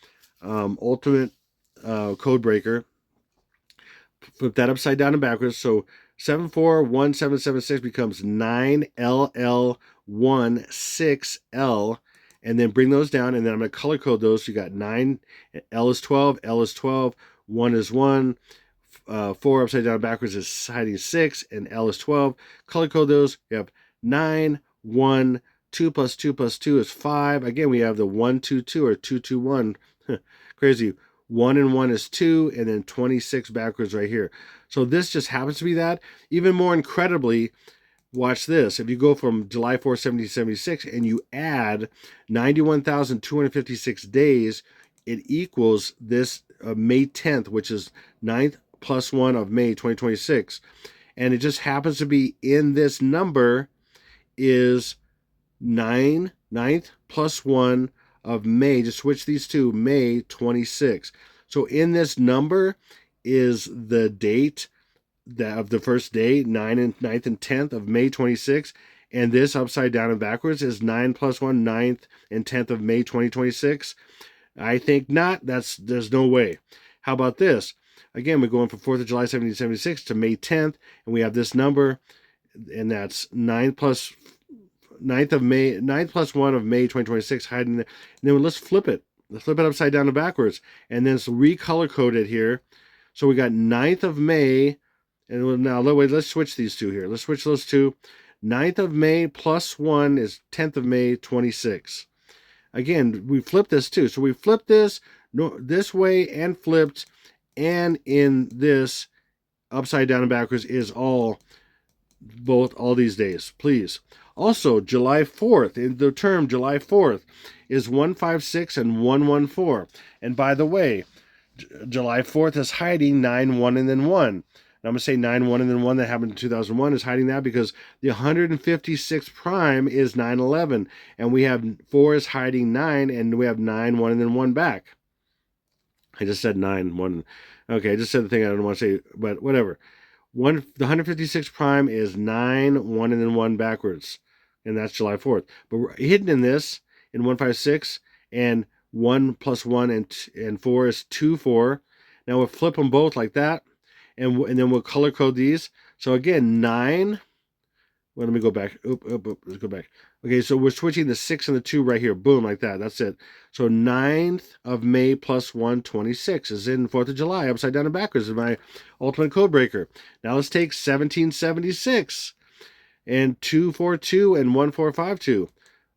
ultimate code breaker. Flip that upside down and backwards. So 741776 becomes 9LL16L, and then bring those down, and then I'm going to color code those. So you got 9, L is 12, L is 12, 1 is 1, 4 upside down and backwards is hiding 6, and L is 12. Color code those. You have 9, 1, 2 plus 2 plus 2 is 5. Again, we have the 1, 2, 2, or 2, 2, 1. Crazy. 1 and 1 is 2, and then 26 backwards right here. So this just happens to be that. Even more incredibly, watch this. If you go from July 4, 1776, and you add 91,256 days, it equals this May 10th, which is 9th plus 1 of May 2026. And it just happens to be in this number is 9th plus 1 of May. Just switch these two, May 26. So in this number is the date of the first day, 9th and 10th of May 26. And this upside down and backwards is 9 plus 1, 9th and 10th of May 2026. I think not. There's no way. How about this? Again, we're going from 4th of July 1776 to May 10th, and we have this number, and that's 9 plus 9th of May, 9th plus 1 of May 2026 hiding there. And then let's flip it. Let's flip it upside down and backwards. And then it's recolor coded here. So we got 9th of May. And now, let's switch these two here. Let's switch those two. 9th of May plus 1 is 10th of May 26. Again, we flipped this too. So we flipped this this way and flipped. And in this upside down and backwards is all these days, please. Also, July 4th, in the term July 4th, is 156 and 114. And by the way, July 4th is hiding 9, 1, and then 1. And I'm going to say 9, 1, and then 1 that happened in 2001 is hiding that because the 156th prime is 9/11. And we have 4 is hiding 9, and we have 9, 1, and then 1 back. I just said 9, 1. Okay, I just said the thing I don't want to say, but whatever. The 156th prime is 9, 1, and then 1 backwards. And that's July 4th. But hidden in this, in 156, and 1 plus 1 and 4 is 2, 4. Now we'll flip them both like that, and then we'll color code these. So again, 9. Well, let me go back. Let's go back. Okay, so we're switching the 6 and the 2 right here. Boom, like that. That's it. So 9th of May plus 1, 26 is in 4th of July, upside down and backwards is my ultimate code breaker. Now let's take 1776 and 242 and 1452.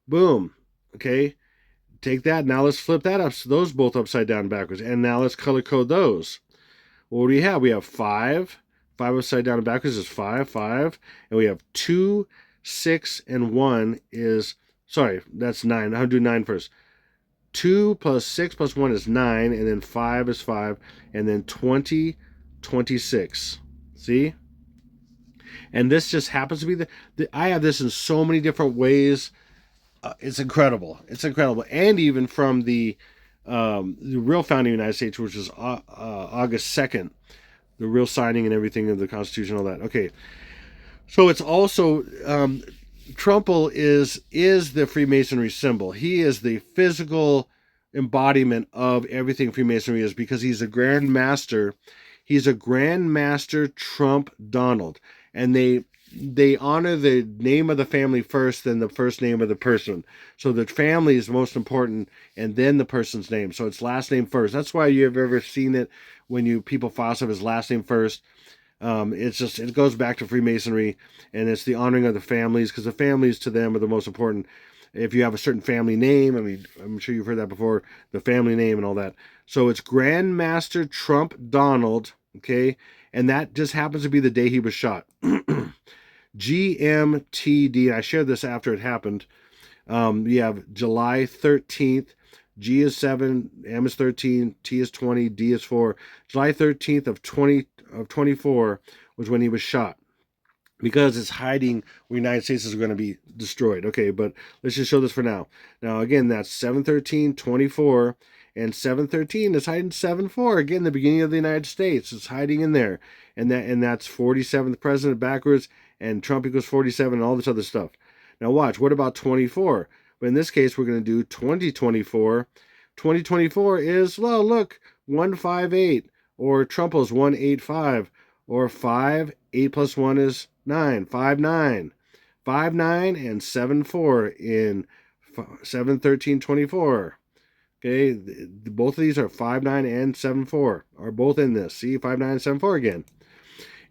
Boom. Okay, take that. Now let's flip that up. So those both upside down and backwards. And now let's color code those. What do we have? We have 5. 5 upside down and backwards is 5, 5. And we have 2, 6, and 1 is, sorry, that's 9. I'll do 9 first. 2 plus 6 plus 1 is 9, and then 5 is 5, and then 20, 26. See? And this just happens to be I have this in so many different ways. It's incredible. It's incredible. And even from the real founding of the United States, which is August 2nd, the real signing and everything of the Constitution, all that. Okay. So it's also, Trumbull is the Freemasonry symbol. He is the physical embodiment of everything Freemasonry is, because he's a Grand Master. He's a Grand Master Trump Donald. And they honor the name of the family first, then the first name of the person. So the family is most important, and then the person's name. So it's last name first. That's why you've ever seen it when people file stuff as last name first. It's just, it goes back to Freemasonry, and it's the honoring of the families, because the families to them are the most important. If you have a certain family name, I mean, I'm sure you've heard that before, the family name and all that. So it's Grand Master Trump Donald, okay? And that just happens to be the day he was shot. GMTD, I shared this after it happened. You have July 13th. G is 7, M is 13, T is 20, D is 4. July 13th of 24 was when he was shot, because it's hiding where the United States is going to be destroyed. Okay, but let's just show this for now. Now, again, that's 7/13/24, and 7/13 is hiding 7/4. Again, the beginning of the United States. It's hiding in there, and that's 47th president backwards, and Trump equals 47, and all this other stuff. Now, watch. What about 24? But in this case, we're going to do 2024. 2024 is, well, look, 158, or Trumbull's 185, or 5. 8 plus 1 is 9. 5-9. 5-9 and 7-4 in 7/13/24. Okay, both of these are 5-9 and 7-4 are both in this. See, 5-9 and 7-4 again.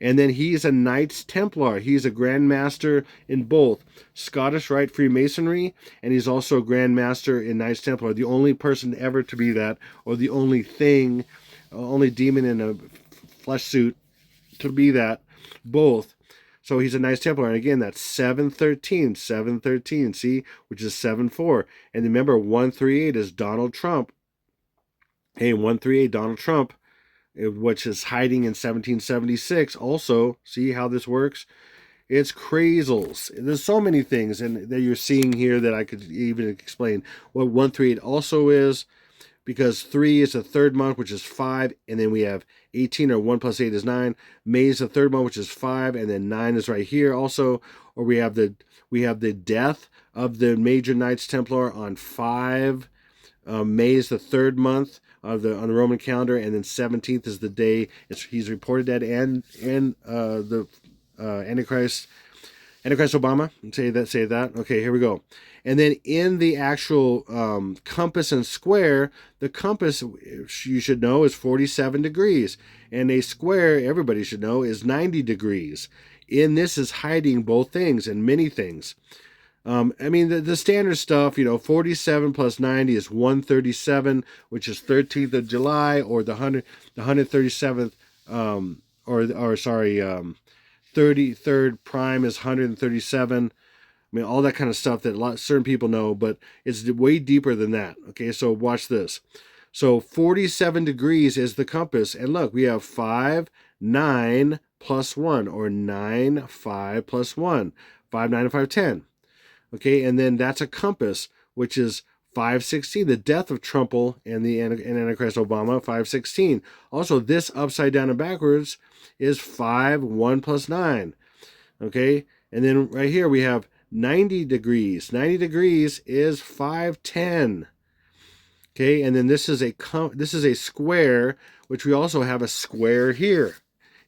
And then he's a Knights Templar. He's a Grand Master in both Scottish Rite Freemasonry, and he's also a Grand Master in Knights Templar. The only person ever to be that, or the only thing, only demon in a flesh suit to be that, both. So he's a Knights Templar. And again, that's 7/13, 7/13, see, which is 7-4. And remember, 138 is Donald Trump. Hey, 138, Donald Trump, which is hiding in 1776. Also, see how this works? It's crazels. There's so many things and that you're seeing here that I could even explain what 138 also is, because 3 is the third month, which is 5, and then we have 18, or 1 plus 8 is 9. May is the third month, which is 5, and then 9 is right here also. Or we have the death of the major Knights Templar on 5. May is the third month on the Roman calendar, and then 17th is the day he's reported dead, and the Antichrist Obama. Say that. Okay, here we go. And then in the actual compass and square, the compass, you should know, is 47 degrees, and a square, everybody should know, is 90 degrees. In this is hiding both things and many things. I mean, the standard stuff, 47 plus 90 is 137, which is 13th of July, or the 137th, 33rd prime is 137. I mean, all that kind of stuff that certain people know, but it's way deeper than that. Okay, so watch this. So 47 degrees is the compass, and look, we have 5, 9 plus 1, or 9, 5 plus 1, 5, 9, and 5, 10. Okay, and then that's a compass, which is 5/16, the death of Trumbull and Antichrist Obama, 5/16. Also, this upside down and backwards is 5, 1 plus 9. Okay, and then right here we have 90 degrees. 90 degrees is 5/10. Okay, and then this is a square, which we also have a square here.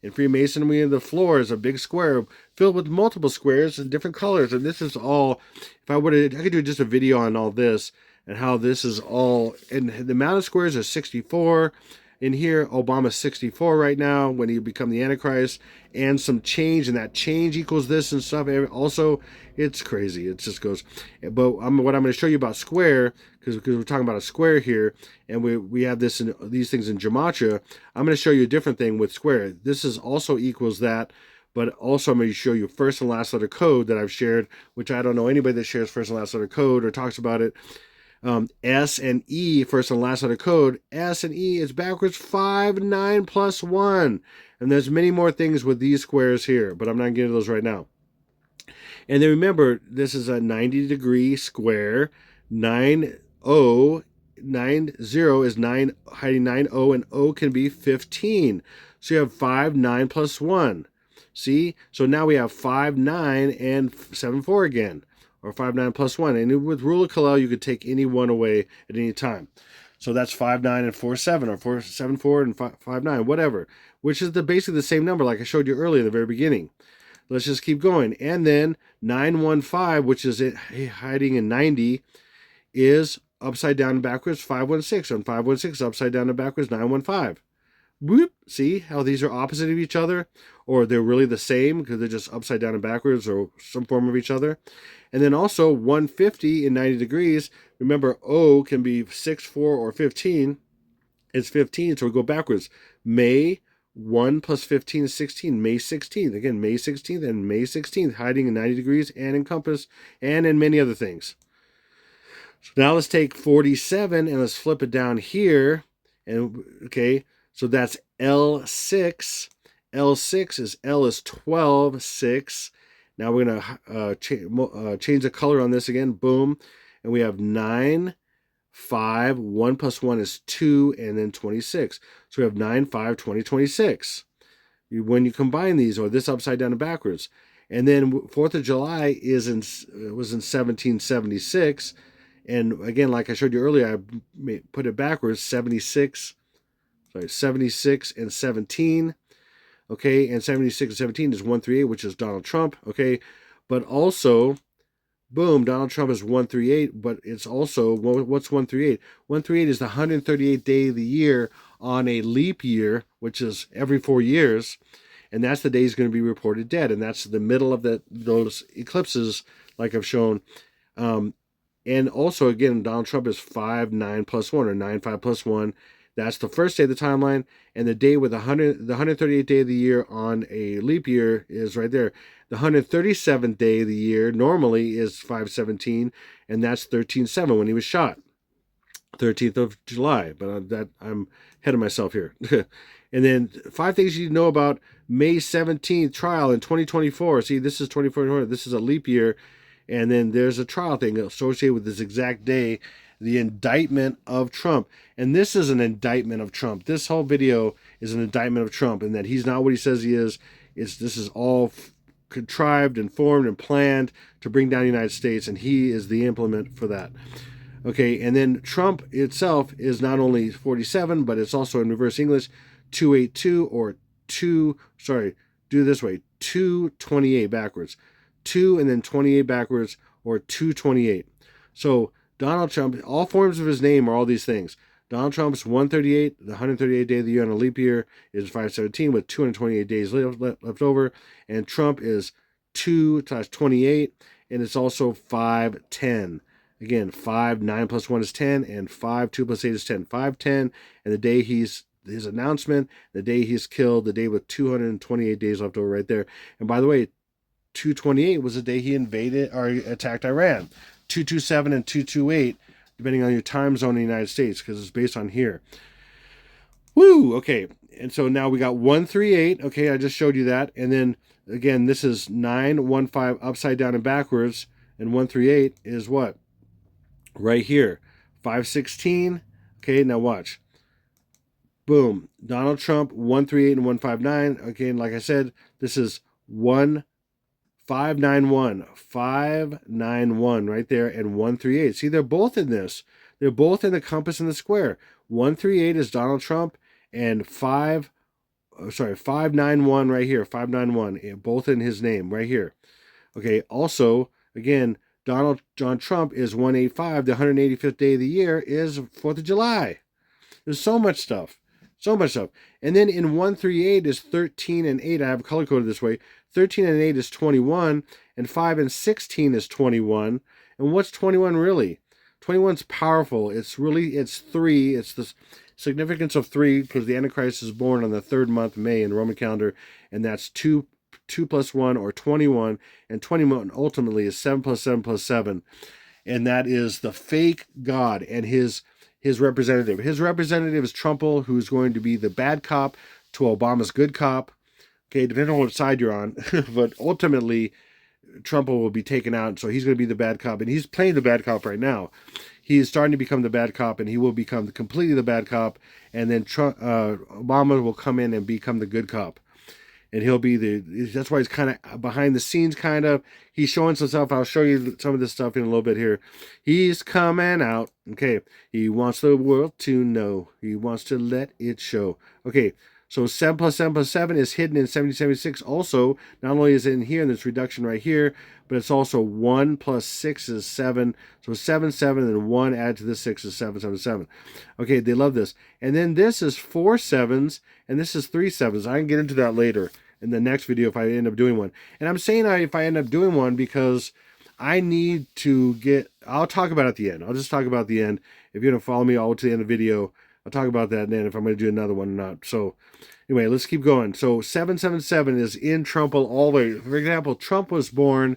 In Freemasonry, the floor is a big square filled with multiple squares in different colors. And this is all, if I could do just a video on all this and how this is all, and the amount of squares is 64. In here, Obama's 64 right now when he become the Antichrist, and some change, and that change equals this and stuff. Also, it's crazy. It just goes. But what I'm going to show you about square, because we're talking about a square here, and we have this in these things in gematria. I'm going to show you a different thing with square. This is also equals that, but also I'm going to show you first and last letter code that I've shared, which I don't know anybody that shares first and last letter code or talks about it. S and E, first and last letter code. S and E is backwards 5, 9 plus 1. And there's many more things with these squares here, but I'm not getting to those right now. And then remember, this is a 90-degree square. 90 is 9, hiding 9, O, and O can be 15. So you have 5, 9 plus 1. See? So now we have 5, 9, and 7, 4 again. Or 5, 9 plus 1. And with rule of Kalel, you could take any one away at any time. So that's 5, 9, and 4, 7, or 4, 7, 4, and 5, 9, whatever. Which is basically the same number like I showed you earlier in the very beginning. Let's just keep going. And then 9, 1, 5, which is it hiding in 90, is upside down and backwards 5, 1, 6. And 5, 1, 6 upside down and backwards 9, 1, 5. Whoop. See how these are opposite of each other? Or they're really the same because they're just upside down and backwards or some form of each other. And then also 150 in 90 degrees. Remember, O can be 6, 4, or 15. It's 15, so we go backwards. May 1 plus 15 is 16. May 16th. Again, May 16th and May 16th, hiding in 90 degrees and in compass and in many other things. So now let's take 47 and let's flip it down here. And okay, so that's L6. L6 is L is 12, 6. Now we're going to change the color on this again. Boom. And we have 9, 5, 1 plus 1 is 2, and then 26. So we have 9, 5, 20, 26. When you combine these, or this upside down and backwards. And then 4th of July was in 1776. And again, like I showed you earlier, I put it backwards, 76 and 17. Okay, and 76 and 17 is 138, which is Donald Trump. Okay, but also, boom, Donald Trump is 138, but it's also, what's 138? 138 is the 138th day of the year on a leap year, which is every 4 years, and that's the day he's going to be reported dead, and that's the middle of those eclipses, like I've shown. And also, again, Donald Trump is 5, 9 plus 1, or 9, 5 plus 1. That's the first day of the timeline, and the day with the 138th day of the year on a leap year is right there. The 137th day of the year normally is 5/17, and that's 13/7 when he was shot, 13th of July. But I'm ahead of myself here. And then 5 things you know about May 17th trial in 2024. See, this is 2024. This is a leap year, and then there's a trial thing associated with this exact day. The indictment of Trump. And this is an indictment of Trump. This whole video is an indictment of Trump, and that he's not what he says he is. This is all contrived and formed and planned to bring down the United States, and he is the implement for that. Okay, and then Trump itself is not only 47, but it's also in reverse English, 282 or 2, sorry, do it this way, 228 backwards. 2 and then 28 backwards, or 228. So Donald Trump, all forms of his name are all these things. Donald Trump's 138, the 138th day of the year on a leap year is 5/17 with 228 days left over. And Trump is 2/28, and it's also 5/10. Again, 5, 9 plus 1 is 10, and 5, 2 plus 8 is 10. 5/10, and the day his announcement, the day he's killed, the day with 228 days left over right there. And by the way, 228 was the day he invaded or attacked Iran. 227 and 228, depending on your time zone in the United States, because it's based on here. Woo! Okay, and so now we got 138. Okay, I just showed you that. And then, again, this is 915 upside down and backwards, and 138 is what? Right here. 516. Okay, now watch. Boom. Donald Trump, 138 and 159. Again, like I said, this is 591 right there, and 138. See, they're both in this. They're both in the compass and the square. 138 is Donald Trump, and sorry, 591 right here, 591, both in his name right here. Okay, also, again, Donald John Trump is 185. The 185th day of the year is 4th of July. There's so much stuff. So much stuff. And then in 138 is 13 and 8. I have color coded this way. 13 and 8 is 21. And 5 and 16 is 21. And what's 21 really? 21's powerful. It's 3. It's the significance of 3 because the Antichrist is born on the 3rd month, May, in the Roman calendar. And that's 2 plus 1 or 21. And 21 ultimately is 7 plus 7 plus 7. And that is the fake God and his representative. His representative is Trumple, who's going to be the bad cop to Obama's good cop. Okay, depending on what side you're on. But ultimately, Trumple will be taken out, so he's going to be the bad cop. And he's playing the bad cop right now. He is starting to become the bad cop, and he will become completely the bad cop. And then Obama will come in and become the good cop. And he'll be that's why he's kind of behind the scenes, kind of. He's showing some stuff. I'll show you some of this stuff in a little bit here. He's coming out. Okay. He wants the world to know. He wants to let it show. Okay. So 7 plus 7 plus 7 is hidden in 1776. Also, not only is it in here in this reduction right here, but it's also 1 plus 6 is 7. So 7, 7, and 1 added to this 6 is 7, 7, 7. Okay, they love this. And then this is 4 7s, and this is 3 7s. I can get into that later in the next video if I end up doing one. And I'm saying if I end up doing one because I need to I'll talk about it at the end. I'll just talk about the end. If you're going to follow me all to the end of the video, I'll talk about that then if I'm going to do another one or not. So anyway, let's keep going. So 777 is in Trumple all the way. For example, Trump was born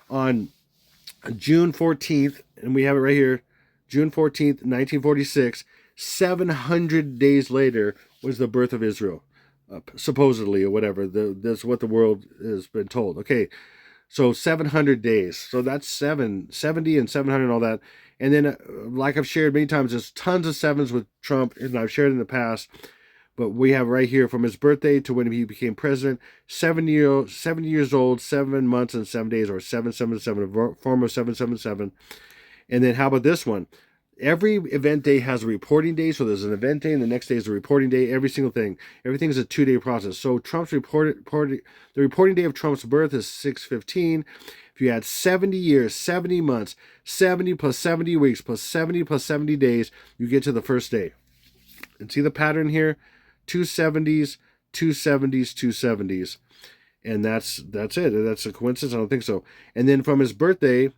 on June 14th, and we have it right here, June 14th, 1946. 700 days later was the birth of Israel. Supposedly, or whatever. That's what the world has been told. Okay, so 700 days. So that's 70 and 700 and all that. And then, like I've shared many times, there's tons of 7s with Trump, and I've shared in the past. But we have right here from his birthday to when he became president, 7 years old, 7 months and 7 days, or 777, a form of 777. And then how about this one? Every event day has a reporting day, so there's an event day, and the next day is a reporting day. Every single thing, everything is a 2-day process. So the reporting day of Trump's birth is 6/15. If you had 70 years, 70 months, 70 plus 70 weeks plus 70 plus 70 days, you get to the first day. And see the pattern here: 2 70s, 2 70s, 2 70s, and that's it. That's a coincidence? I don't think so. And then from his birthday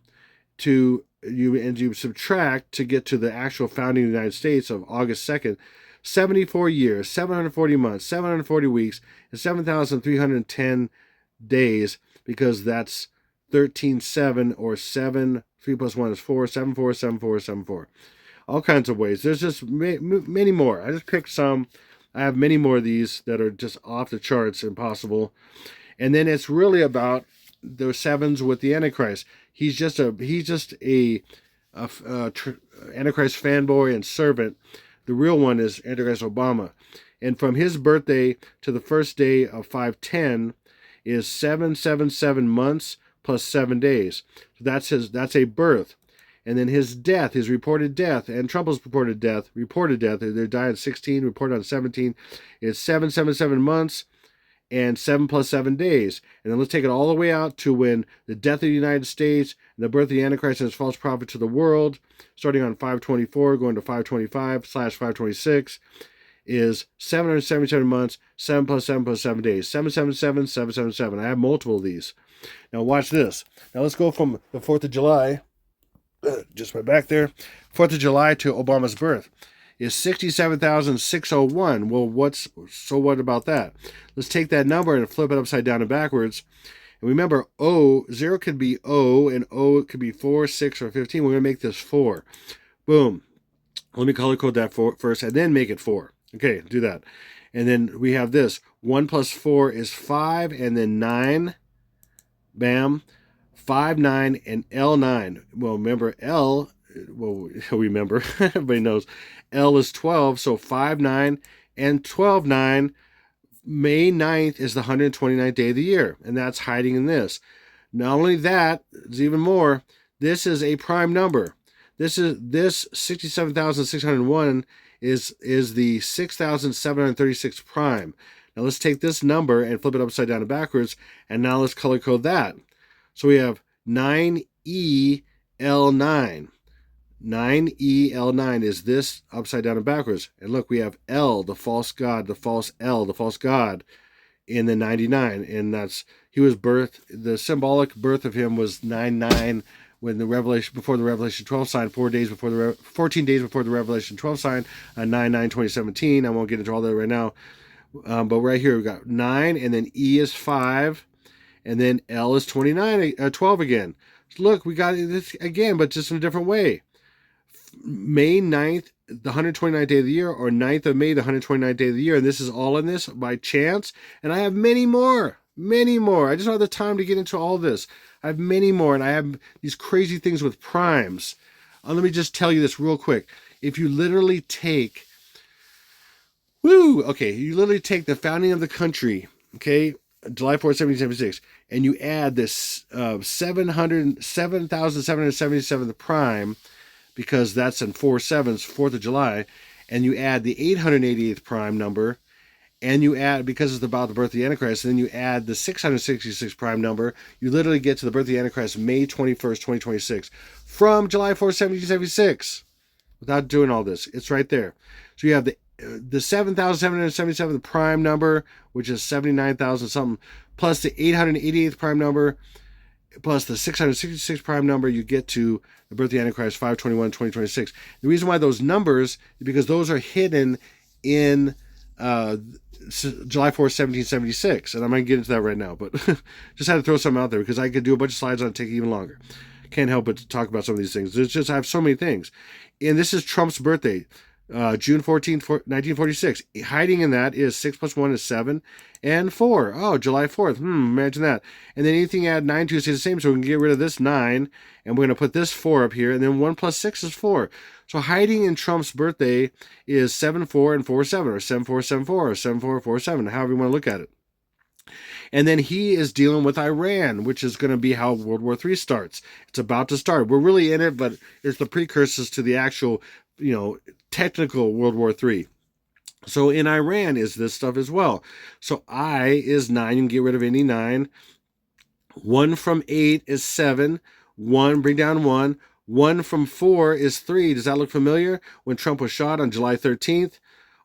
to you subtract to get to the actual founding of the United States of August 2nd, 74 years, 740 months, 740 weeks, and 7,310 days, because that's 13/7, or 7, 3 plus 1 is 4, 7 4, 7 4, 7 4. All kinds of ways. There's just many more. I just picked some. I have many more of these that are just off the charts, impossible. And then it's really about the 7s with the Antichrist. He's just a Antichrist fanboy and servant. The real one is Antichrist Obama. And from his birthday to the first day of 510 is 777 months plus 7 days. So that's a birth. And then his death, his reported death, and Trump's reported death, they died on 16, reported on 17, is 777 months and 7 plus 7 days. And then let's take it all the way out to when the death of the United States and the birth of the Antichrist and his false prophet to the world, starting on 524, going to 525/526, is 777 months, 7 plus 7 plus 7 days. 777, 777. I have multiple of these. Now watch this. Now let's go from the 4th of July, just right back there, 4th of July to Obama's birth is 67,601. Well, what about that? Let's take that number and flip it upside down and backwards. And remember, 0 could be O, and O could be 4, 6, or 15. We're going to make this 4. Boom. Let me color code that first, and then make it 4. Okay, do that. And then we have this. 1 plus 4 is 5, and then 9. Bam. 5, 9, and L9. Well, remember L, remember, everybody knows, L is 12, so 5, 9, and 12, 9. May 9th is the 129th day of the year, and that's hiding in this. Not only that, there's even more. This is a prime number. This 67,601 is the 6,736 prime. Now let's take this number and flip it upside down and backwards, and now let's color code that. So we have 9EL9. 9EL9 is this upside down and backwards. And look, we have L, the false god, the false L, the false god, in the 99. And that's, he was birthed, the symbolic birth of him was 9/9, when the Revelation, before the Revelation 12 sign, 14 days before the Revelation 12 sign, 9/9/2017. I won't get into all that right now. But right here, we got 9, and then E is 5, and then L is 12 again. So look, we got this again, but just in a different way. May 9th, the 129th day of the year, or 9th of May, the 129th day of the year. And this is all in this by chance. And I have many more. I just don't have the time to get into all this. I have many more, and I have these crazy things with primes. Let me just tell you this real quick. If you literally take, you literally take the founding of the country, okay, July 4th, 1776, and you add this 7,777 prime, because that's in 4 sevens, 4th of July, and you add the 888th prime number, and you add, because it's about the birth of the Antichrist, and then you add the 666 prime number, you literally get to the birth of the Antichrist May 21st, 2026, from July 4th, 1776, without doing all this. It's right there. So you have the 7,777 prime number, which is 79,000 something, plus the 888th prime number, plus the 666 prime number, you get to the birth of the Antichrist, 5/21/2026. The reason why those numbers is because those are hidden in July 4th, 1776. And I'm going to get into that right now, but just had to throw something out there because I could do a bunch of slides on it, take even longer. Can't help but to talk about some of these things. There's just, I have so many things. And this is Trump's birthday, June 14th, 1946. Hiding in that is 6 plus 1 is 7, and 4. Oh, July 4th. Imagine that. And then anything add 9 to is the same, so we can get rid of this 9, and we're going to put this 4 up here, and then 1 plus 6 is 4. So hiding in Trump's birthday is 7, 4, and 4, 7, or 7, 4, 7, 4, or 7, 4, 4, 7, however you want to look at it. And then he is dealing with Iran, which is going to be how World War III starts. It's about to start. We're really in it, but it's the precursors to the actual, technical World War III. So in Iran is this stuff as well. So I is 9. You can get rid of any 9. 1 from 8 is 7. 1, bring down 1. 1 from 4 is 3. Does that look familiar? When Trump was shot on July 13th,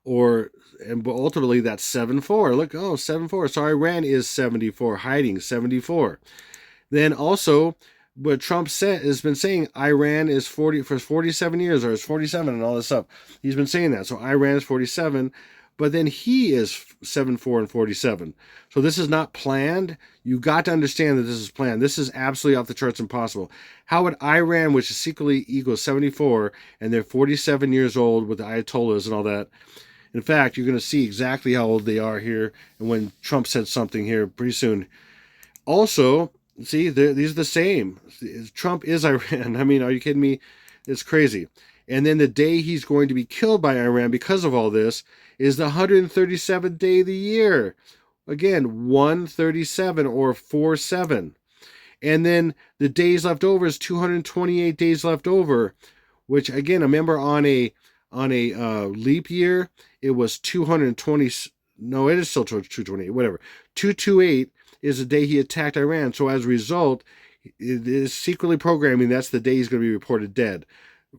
and ultimately that's 7-4. Look, 7-4. So Iran is 74, hiding 74. Then also, what Trump has been saying, Iran is 40 for 47 years, or is 47 and all this stuff. He's been saying that. So Iran is 47, but then he is 7-4 and 47. So this is not planned. You got to understand that this is planned. This is absolutely off the charts impossible. How would Iran, which is secretly equals 74, and they're 47 years old with the Ayatollahs and all that. In fact, you're going to see exactly how old they are here, and when Trump said something here pretty soon. Also, see, these are the same. Trump is Iran. I mean, are you kidding me? It's crazy. And then the day he's going to be killed by Iran because of all this is the 137th day of the year. Again, 137 or 4/7. And then the days left over is 228 days left over, which again, remember on a leap year, it was 220. No, it is still 228, whatever. 228 is the day he attacked Iran. So as a result, it is secretly programming. That's the day he's going to be reported dead.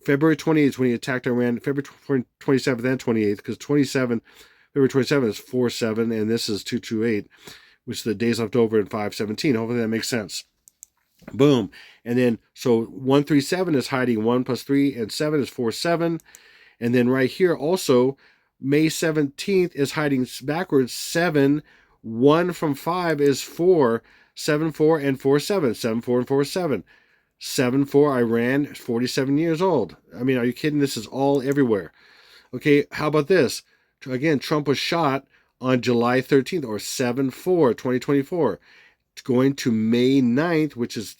February 28th is when he attacked Iran. February 27th and 28th, because February 27th is 4/7, and this is 228, which is the days left over in 5/17. Hopefully that makes sense. Boom. And then, so 137 is hiding 1 plus 3 and 7 is 4/7. And then right here also, May 17th is hiding backwards 7. 1 from 5 is 4. 7-4 and 4/7. 7-4 and 4/7. 7-4, Iran, 47 years old. I mean, are you kidding? This is all everywhere. Okay, how about this? Again, Trump was shot on July 13th, or 7/4, 2024. It's going to May 9th,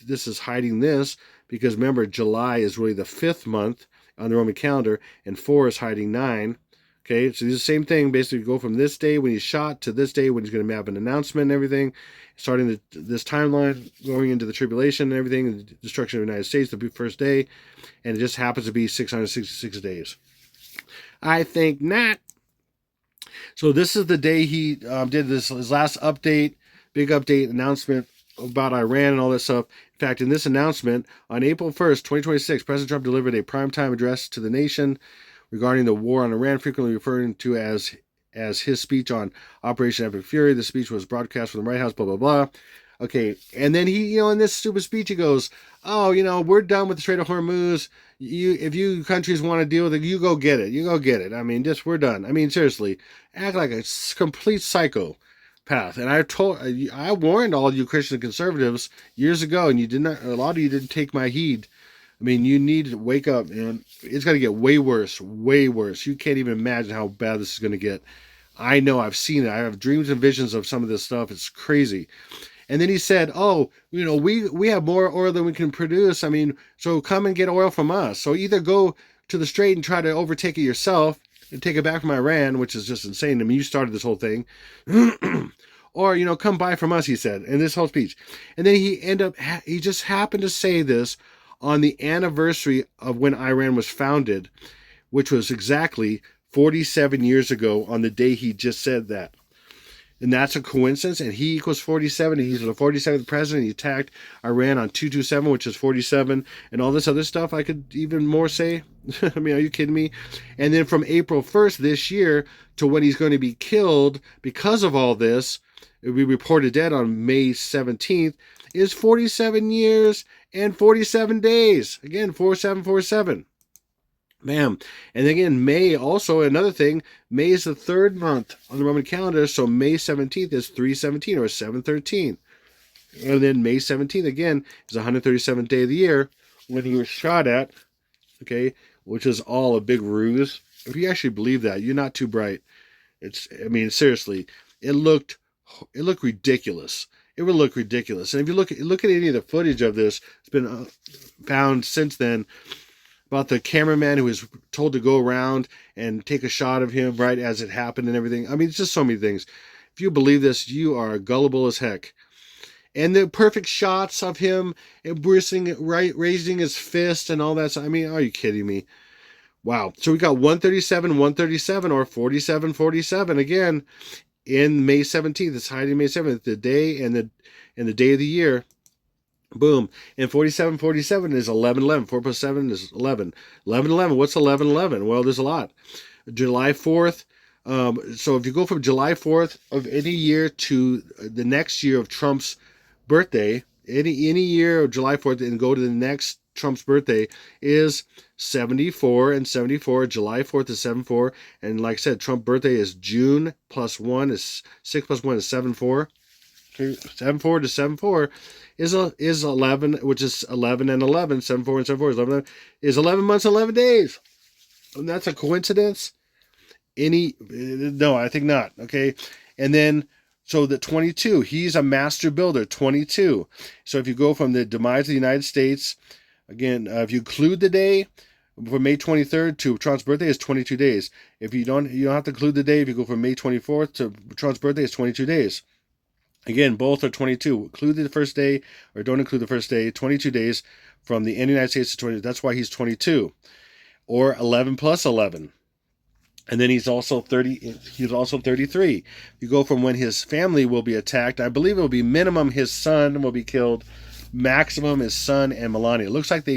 this is hiding this, because remember, July is really the 5th month on the Roman calendar, and 4 is hiding 9. Okay, so it's the same thing. Basically, go from this day when he's shot to this day when he's going to have an announcement and everything, starting this timeline, going into the tribulation and everything, and the destruction of the United States, the first day, and it just happens to be 666 days. I think not. So this is the day he did his last update, big update announcement about Iran and all this stuff. In fact, in this announcement, on April 1st, 2026, President Trump delivered a primetime address to the nation regarding the war on Iran, frequently referring to as his speech on Operation Epic Fury. The speech was broadcast from the White House, blah, blah, blah. Okay, and then he, in this stupid speech, he goes, oh, we're done with the Strait of Hormuz. If you countries want to deal with it, you go get it. You go get it. I mean, we're done. I mean, seriously, act like a complete psychopath. And I warned all you Christian conservatives years ago, and a lot of you didn't take my heed. I mean, you need to wake up, man. It's going to get way worse, way worse. You can't even imagine how bad this is going to get. I know, I've seen it. I have dreams and visions of some of this stuff. It's crazy. And then he said, oh, we have more oil than we can produce. I mean, so come and get oil from us. So either go to the strait and try to overtake it yourself and take it back from Iran, which is just insane. I mean, you started this whole thing. Or, come buy from us, he said, in this whole speech. And then he just happened to say this on the anniversary of when Iran was founded, which was exactly 47 years ago on the day he just said that. And that's a coincidence, and he equals 47, and he's the 47th president. He attacked Iran on 227, which is 47, and all this other stuff I could even more say. I mean, are you kidding me? And then from April 1st this year to when he's going to be killed because of all this, we reported dead on May 17th, is 47 years and 47 days. Again, 4747. Bam. And again, May, also another thing, May is the third month on the Roman calendar, so May 17th is 317 or 713. And then May 17th, again, is the 137th day of the year when he was shot at, okay, which is all a big ruse. If you actually believe that, you're not too bright. I mean, seriously, it looked ridiculous. It would look ridiculous. And if you look at any of the footage of this, it's been found since then, about the cameraman who was told to go around and take a shot of him right as it happened and everything. I mean, it's just so many things. If you believe this, you are gullible as heck. And the perfect shots of him raising his fist and all that. I mean, are you kidding me? Wow. So we got 137 or 4747 again in May 17th. It's hiding May 7th, the day and the day of the year. Boom. And 4747 is 1111. 4 plus 7 is 11. 1111. What's 1111? Well, there's a lot. July 4th. So if you go from July 4th of any year to the next year of Trump's birthday, any year of July 4th, and go to the next Trump's birthday is 74 and 74. July 4th is 74. And like I said, Trump's birthday is June plus 1 is 6 plus 1 is 74. 74 to 74 is 11, which is 11 and 11. 74 and 74 is 11, is 11 months, 11 days. And that's a coincidence? No, I think not. Okay. And then, so the 22, he's a master builder, 22. So if you go from the demise of the United States, again, if you include the day from May 23rd to Trump's birthday is 22 days. If you don't have to include the day. If you go from May 24th to Trump's birthday, it's 22 days. Again, both are 22. Include the first day or don't include the first day. 22 days from the end of the United States to 20. That's why he's 22. Or 11 plus 11. And then he's also 30. He's also 33. You go from when his family will be attacked. I believe it will be minimum his son will be killed. Maximum his son and Melania. It looks like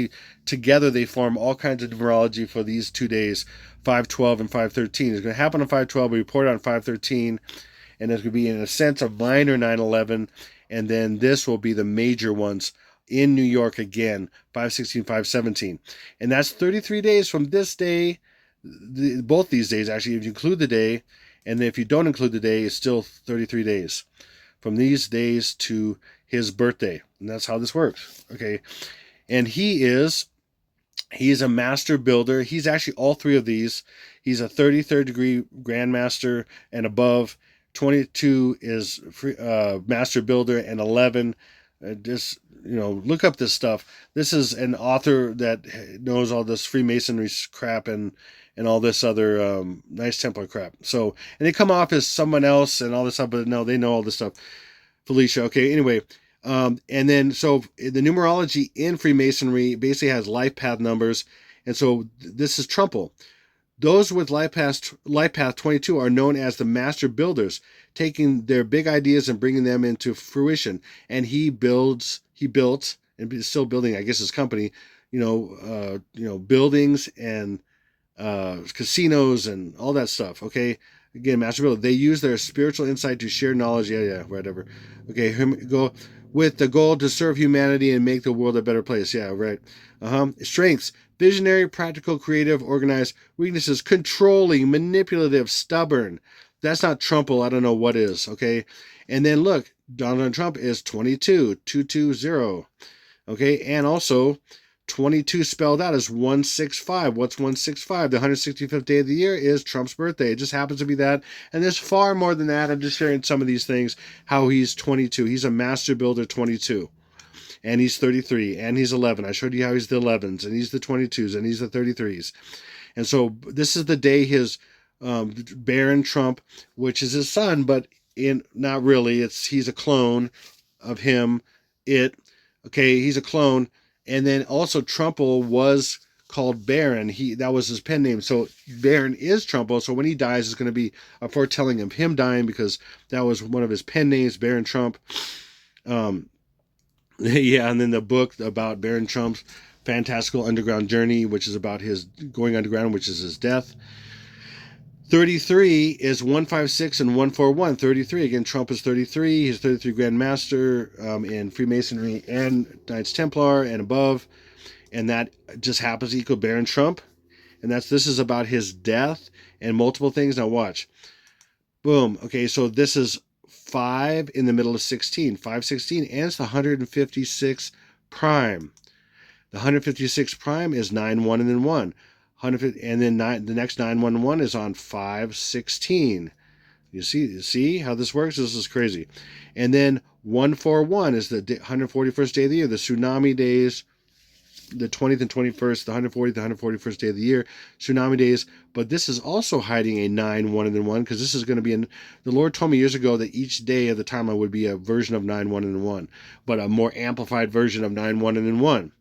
together they form all kinds of numerology for these 2 days, 5/12 and 5/13. It's going to happen on 5/12. We report on 5/13. And there's going to be, in a sense, a minor 9/11, and then this will be the major ones in New York again, 5/16, 5/17. And that's 33 days from this day, both these days, actually, if you include the day, and then if you don't include the day, it's still 33 days from these days to his birthday. And that's how this works, okay? And he's a master builder. He's actually all three of these. He's a 33rd degree grandmaster and above. 22 is master builder, and 11 just look up this stuff. This is an author that knows all this Freemasonry crap and all this other Knights Templar crap. So, and they come off as someone else and all this stuff, but no, they know all this stuff. Felicia, okay, anyway. And then, so the numerology in Freemasonry basically has life path numbers, and so this is Trumple. Those with LifePath 22 are known as the master builders, taking their big ideas and bringing them into fruition. And he built, and is still building, I guess, his company, buildings and casinos and all that stuff. Okay, again, master builder. They use their spiritual insight to share knowledge. Yeah, whatever. Okay, go with the goal to serve humanity and make the world a better place. Yeah, right. Strengths: visionary, practical, creative, organized. Weaknesses: controlling, manipulative, stubborn. That's not Trumple. I don't know what is. Okay, and then look, Donald Trump is 220. Okay, and also 22 spelled out as 165. What's 165? The 165th day of the year is Trump's birthday. It just happens to be that. And there's far more than that. I'm just sharing some of these things, how he's 22. He's a master builder 22. And he's 33. And he's 11. I showed you how he's the 11s. And he's the 22s. And he's the 33s. And so this is the day his Baron Trump, which is his son, but not really. He's a clone of him. He's a clone. And then also Trumple was called Baron. That was his pen name. So Baron is Trumple. So when he dies, it's going to be a foretelling of him dying because that was one of his pen names, Baron Trump. And then the book about Baron Trump's fantastical underground journey, which is about his going underground, which is his death. 33 is 156 and 141. 33, again, Trump is 33. He's 33 Grand Master in Freemasonry and Knights Templar and above. And that just happens to equal Baron Trump. And this is about his death and multiple things. Now watch. Boom. Okay, so this is 5 in the middle of 16. 516, and it's the 156 prime. The 156 prime is 9, 1, and then 1. And then the next 911 is on 516. You see how this works? This is crazy. And then 141 is the 141st day of the year, the tsunami days, the 20th and 21st, the 140th, the 141st day of the year, tsunami days. But this is also hiding a 9, 1, and then 1, because this is going to be the Lord told me years ago that each day of the timeline would be a version of 9, 1, and then 1, but a more amplified version of 9, 1, and then 1.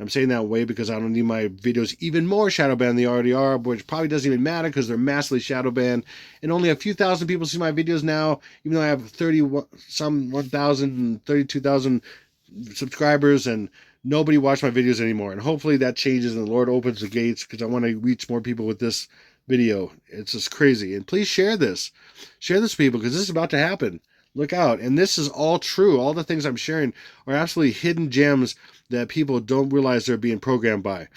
I'm saying that way because I don't need my videos even more shadow banned than they already are, which probably doesn't even matter because they're massively shadow banned. And only a few thousand people see my videos now, even though I have 1,032,000 subscribers, and nobody watch my videos anymore. And hopefully that changes and the Lord opens the gates because I want to reach more people with this video. It's just crazy. And please share this. Share this, people, because this is about to happen. Look out. And this is all true. All the things I'm sharing are absolutely hidden gems that people don't realize they're being programmed by.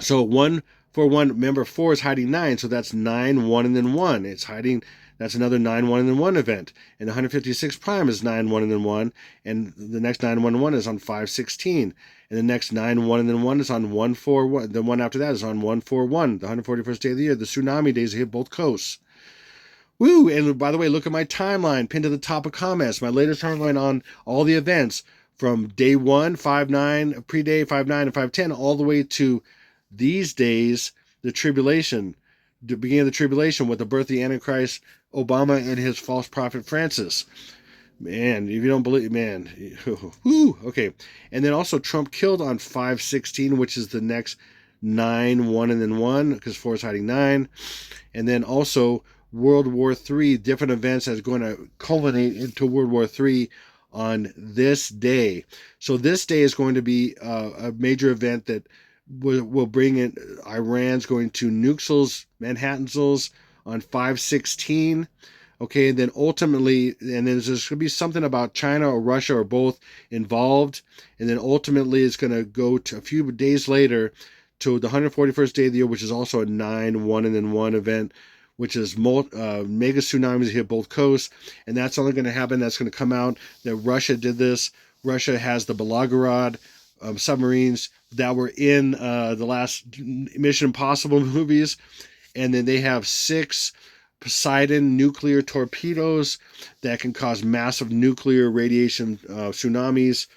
So 141, remember 4 is hiding 9, so that's 9, 1, and then 1. It's hiding, that's another 9, 1, and then 1 event. And 156 prime is 9, 1, and then 1. And the next 9, 1, 1 is on 516. And the next 9, 1, and then 1 is on 141. The one after that is on 141, the 141st day of the year. The tsunami days hit both coasts. Woo! And by the way, look at my timeline pinned to the top of comments. My latest timeline on all the events from day 1, 5-9, pre-day 5-9 and 5-10, all the way to these days, the tribulation, the beginning of the tribulation with the birth of the Antichrist, Obama, and his false prophet Francis. Man, if you don't believe, man, whoo, okay. And then also Trump killed on 516, which is the next 9, 1, and then 1, because 4 is hiding 9. And then also World War III, different events that's going to culminate into World War III on this day. So this day is going to be a major event that will bring in, Iran's going to Nuxels, Manhattans on 516. Okay, and then ultimately, and then there's going to be something about China or Russia or both involved. And then ultimately it's going to go to a few days later to the 141st day of the year, which is also a 9, 1, and then 1 event, which is mega tsunamis hit both coasts. And that's only going to happen. That's going to come out that Russia did this. Russia has the Belgorod submarines that were in the last Mission Impossible movies. And then they have 6 Poseidon nuclear torpedoes that can cause massive nuclear radiation tsunamis.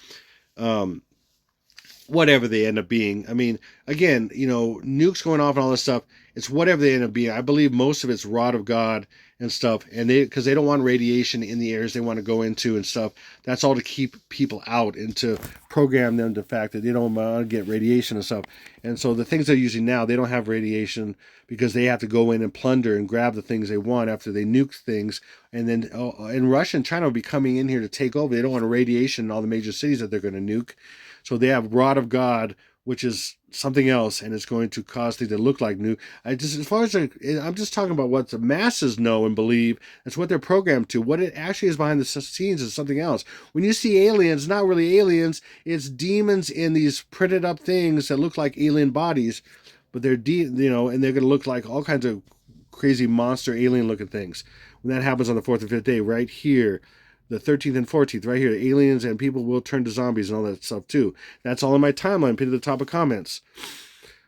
Whatever they end up being. I mean, again, nukes going off and all this stuff, It's whatever they end up being. I believe most of it's rod of God and stuff, and because they don't want radiation in the areas they want to go into and stuff. That's all to keep people out and to program them to the fact that they don't want to get radiation and stuff. And so the things they're using now, they don't have radiation because they have to go in and plunder and grab the things they want after they nuke things. And then and Russia and China will be coming in here to take over. They don't want radiation in all the major cities that they're going to nuke. So they have rod of God, which is something else, and it's going to cause things that look like new. I'm just talking about what the masses know and believe. That's what they're programmed to. What it actually is behind the scenes is something else. When you see aliens, not really aliens, it's demons in these printed up things that look like alien bodies, but they're and they're going to look like all kinds of crazy monster alien looking things. When that happens on the 4th and 5th day, right here, the 13th and 14th, right here, aliens and people will turn to zombies and all that stuff too. That's all in my timeline, pinned to the top of comments.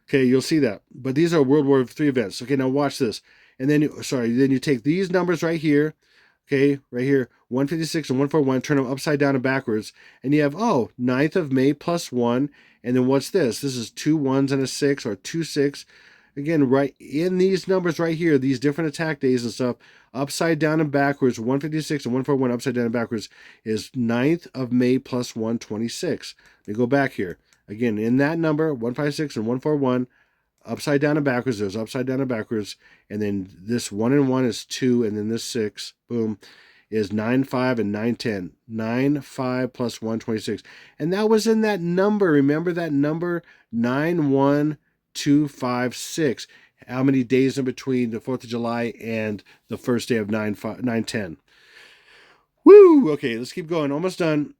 Okay, you'll see that. But these are World War III events. Okay, now watch this. And then, then you take these numbers right here, okay, right here, 156 and 141, turn them upside down and backwards, and you have, 9th of May plus 1, and then what's this? This is 2 1s and a 6, or 2 6. Again, right in these numbers right here, these different attack days and stuff, upside down and backwards, 156 and 141 upside down and backwards is 9th of May plus 126. Let me go back here. Again, in that number, 156 and 141, upside down and backwards, there's upside down and backwards, and then this 1 and 1 is 2, and then this 6, boom, is 9, 5, and 9, 10. 9, 5 plus 126. And that was in that number. Remember that number? 9, 1, 2, 5, 6. How many days in between the 4th of July and the first day of 9, 10? Woo! Okay, let's keep going. Almost done.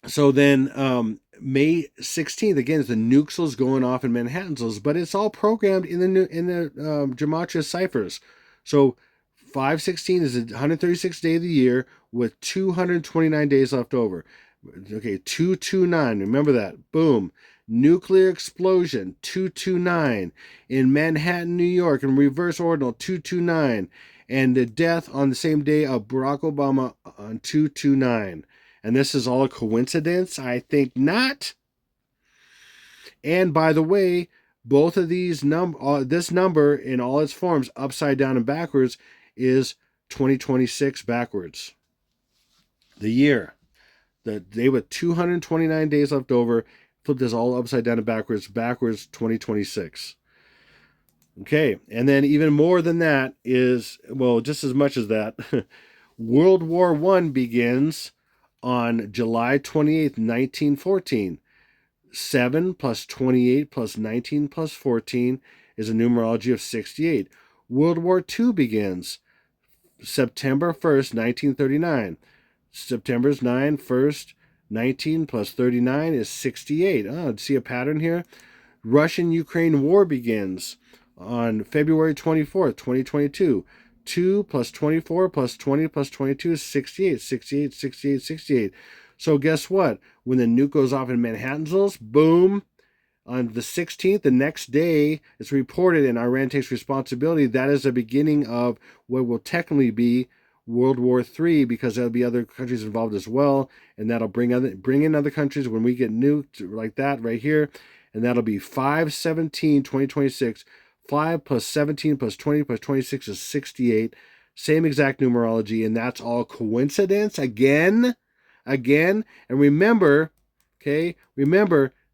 So then May 16th, again, is the nukes going off in Manhattans, but it's all programmed in the gematria ciphers. So 5/16 is the 136th day of the year with 229 days left over. Okay, 229. Remember that. Boom. Nuclear explosion, 229. In Manhattan, New York, in reverse ordinal, 229. And the death on the same day of Barack Obama on 229. And this is all a coincidence? I think not. And by the way, both of these this number in all its forms, upside down and backwards, is 2026 backwards. The year. The day with 229 days left over. Flip this all upside down and backwards 2026. Okay, and then even more than that is, well, just as much as that, World War I begins on July 28th, 1914. 7 plus 28 plus 19 plus 14 is a numerology of 68. World War II begins September 1st, 1939. September's 9, 1st, 19 plus 39 is 68. Oh, see a pattern here? Russian-Ukraine war begins on February 24th, 2022. 2 plus 24 plus 20 plus 22 is 68. 68, 68, 68. So guess what? When the nuke goes off in Manhattans, boom, on the 16th, the next day, it's reported and Iran takes responsibility. That is the beginning of what will technically be World War III, because there'll be other countries involved as well, and that'll bring in other countries when we get nuked like that right here, and that'll be 5/17/2026. 5 plus 17 plus 20 plus 26 is 68. Same exact numerology, and that's all coincidence again. And remember,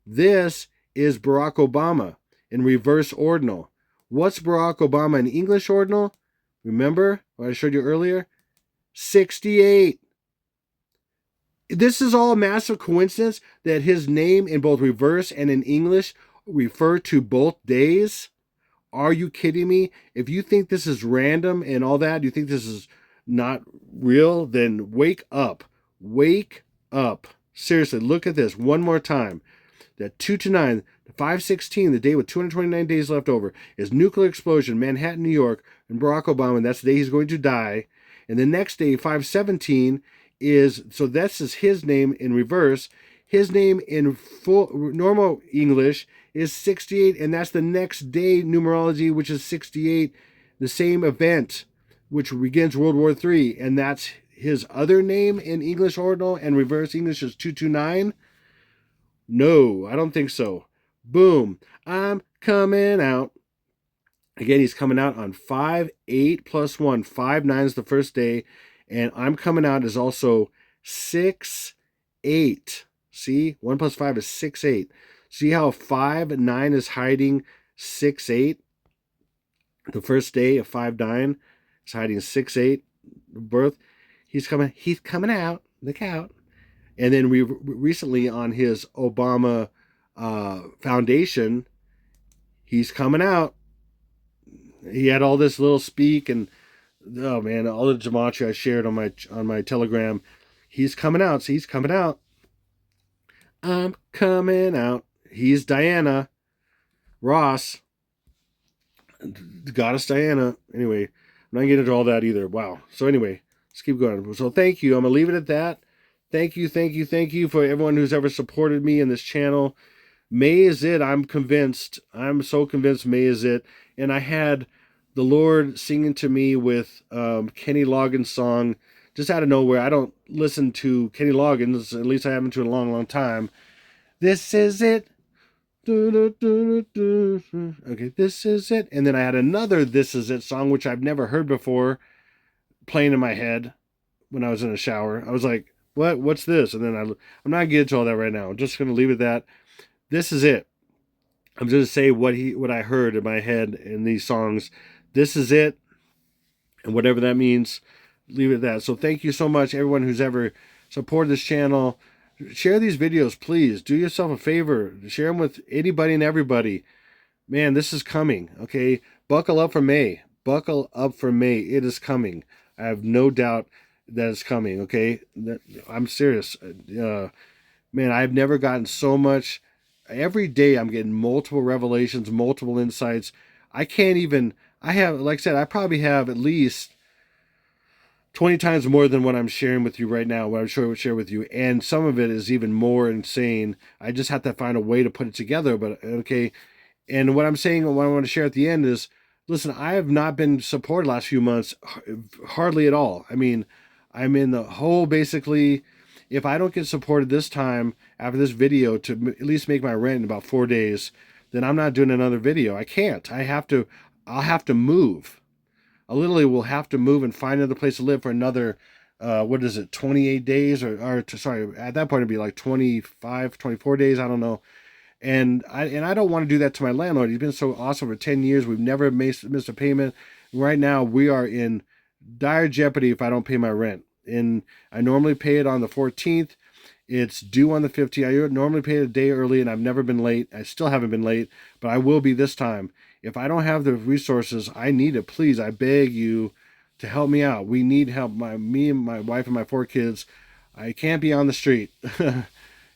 this is Barack Obama in reverse ordinal. What's Barack Obama in English ordinal? Remember what I showed you earlier? 68. This is all a massive coincidence that his name in both reverse and in English refer to both days. Are you kidding me? If you think this is random and all that, you think this is not real, then wake up. Wake up. Seriously, look at this one more time. That 229, 5/16, the day with 229 days left over, is nuclear explosion, Manhattan, New York, and Barack Obama, and that's the day he's going to die. And the next day, 5/17, is, so this is his name in reverse. His name in full normal English is 68, and that's the next day numerology, which is 68, the same event, which begins World War III, and that's his other name in English ordinal, and reverse English is 229. No, I don't think so. Boom. I'm coming out. Again, he's coming out on 5-8 plus 1. 5-9 is the first day. And I'm coming out is also 6-8. See? 1 plus 5 is 6-8. See how 5-9 is hiding 6-8? The first day of 5-9 is hiding 6-8 birth. He's coming out. Look out. And then we recently on his Obama foundation, he's coming out. He had all this little speak and oh man, all the gematria I shared on my Telegram. He's coming out. See, he's coming out. I'm coming out. He's Diana Ross, the goddess Diana. Anyway, I'm not getting into all that either. Wow. So anyway, let's keep going. So thank you. I'm gonna leave it at that. Thank you for everyone who's ever supported me in this channel. May is it. I'm convinced. I'm so convinced May is it. And I had the Lord singing to me with Kenny Loggins' song just out of nowhere. I don't listen to Kenny Loggins, at least I haven't in a long, long time. This is it. Okay, this is it. And then I had another This Is It song, which I've never heard before, playing in my head when I was in a shower. I was like, what's this? And then I'm not getting to all that right now. I'm just going to leave it at that. This is it. I'm just going to say what I heard in my head in these songs. This is it. And whatever that means, leave it at that. So thank you so much, everyone who's ever supported this channel. Share these videos, please. Do yourself a favor. Share them with anybody and everybody. Man, this is coming, okay? Buckle up for May. Buckle up for May. It is coming. I have no doubt that it's coming, okay? I'm serious. Man, I've never gotten so much. Every day I'm getting multiple revelations, multiple insights. I have, like I said, I probably have at least 20 times more than what I'm sharing with you right now, what I'm sure I would share with you. And some of it is even more insane. I just have to find a way to put it together. But okay. And what I'm saying, what I want to share at the end is, listen, I have not been supported last few months, hardly at all. I mean, I'm in the hole basically. If I don't get supported this time after this video to at least make my rent in about 4 days, then I'm not doing another video. I can't. I'll have to move. I literally will have to move and find another place to live for another, 28 days sorry, at that point it'd be like 25, 24 days. I don't know. And I don't want to do that to my landlord. He's been so awesome for 10 years. We've never missed a payment. Right now we are in dire jeopardy if I don't pay my rent. And I normally pay it on the 14th. It's due on the 15th. I normally pay it a day early, and I've never been late. I still haven't been late, but I will be this time. If I don't have the resources, I need it. Please, I beg you to help me out. We need help. Me and my wife and my 4 kids. I can't be on the street.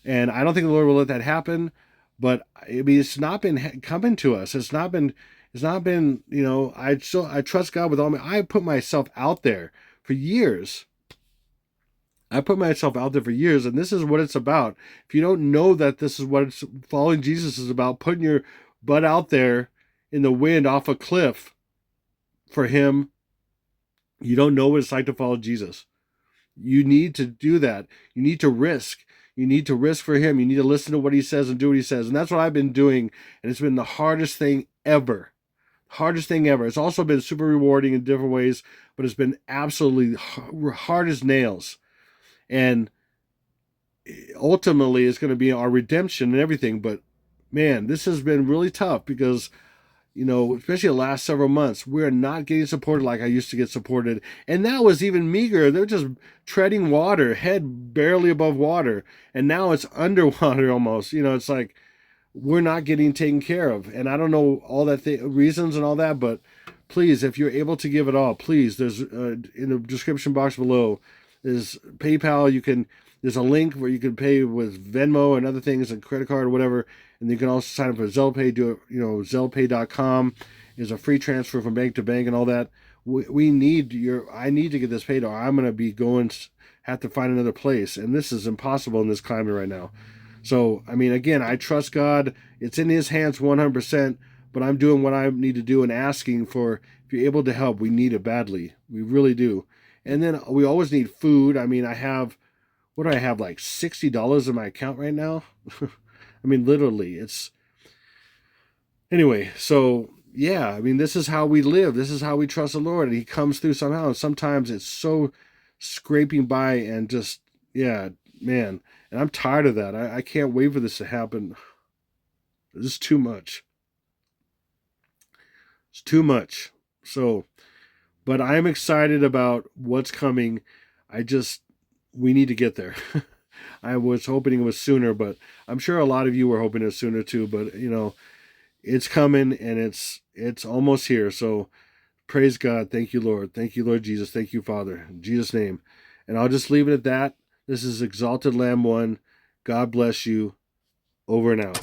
And I don't think the Lord will let that happen. But I mean, it's not been coming to us. It's not been, I trust God with all my, I put myself out there for years. And this is what it's about. If you don't know that this is what following Jesus is about, putting your butt out there in the wind off a cliff for him, you don't know what it's like to follow Jesus. You need to do that. You need to risk. You need to risk for him. You need to listen to what he says and do what he says. And that's what I've been doing. And it's been the hardest thing ever. Hardest thing ever. It's also been super rewarding in different ways, but it's been absolutely hard as nails. And ultimately, it's going to be our redemption and everything. But man, this has been really tough because, especially the last several months, we're not getting supported like I used to get supported. And that was even meager. They're just treading water, head barely above water. And now it's underwater almost. It's like we're not getting taken care of. And I don't know all that reasons and all that, but please, if you're able to give it all, please, there's in the description box below is PayPal. There's a link where you can pay with Venmo and other things, and credit card or whatever. And you can also sign up for Zelle do it, Zellepay.com is a free transfer from bank to bank and all that. I need to get this paid or I'm going to have to find another place. And this is impossible in this climate right now. So, I mean, again, I trust God. It's in his hands 100%, but I'm doing what I need to do and asking for, if you're able to help, we need it badly. We really do. And then we always need food. I mean, what do I have, like $60 in my account right now? I mean, literally, anyway, so yeah, I mean, this is how we live. This is how we trust the Lord. And he comes through somehow. And sometimes it's so scraping by and just, yeah, man. And I'm tired of that. I can't wait for this to happen. This is too much. It's too much. So, but I'm excited about what's coming. I just, we need to get there. I was hoping it was sooner, but I'm sure a lot of you were hoping it was sooner too. But, you know, it's coming and it's almost here. So praise God. Thank you, Lord. Thank you, Lord Jesus. Thank you, Father. In Jesus' name. And I'll just leave it at that. This is Exalted Lamb 1. God bless you. Over and out.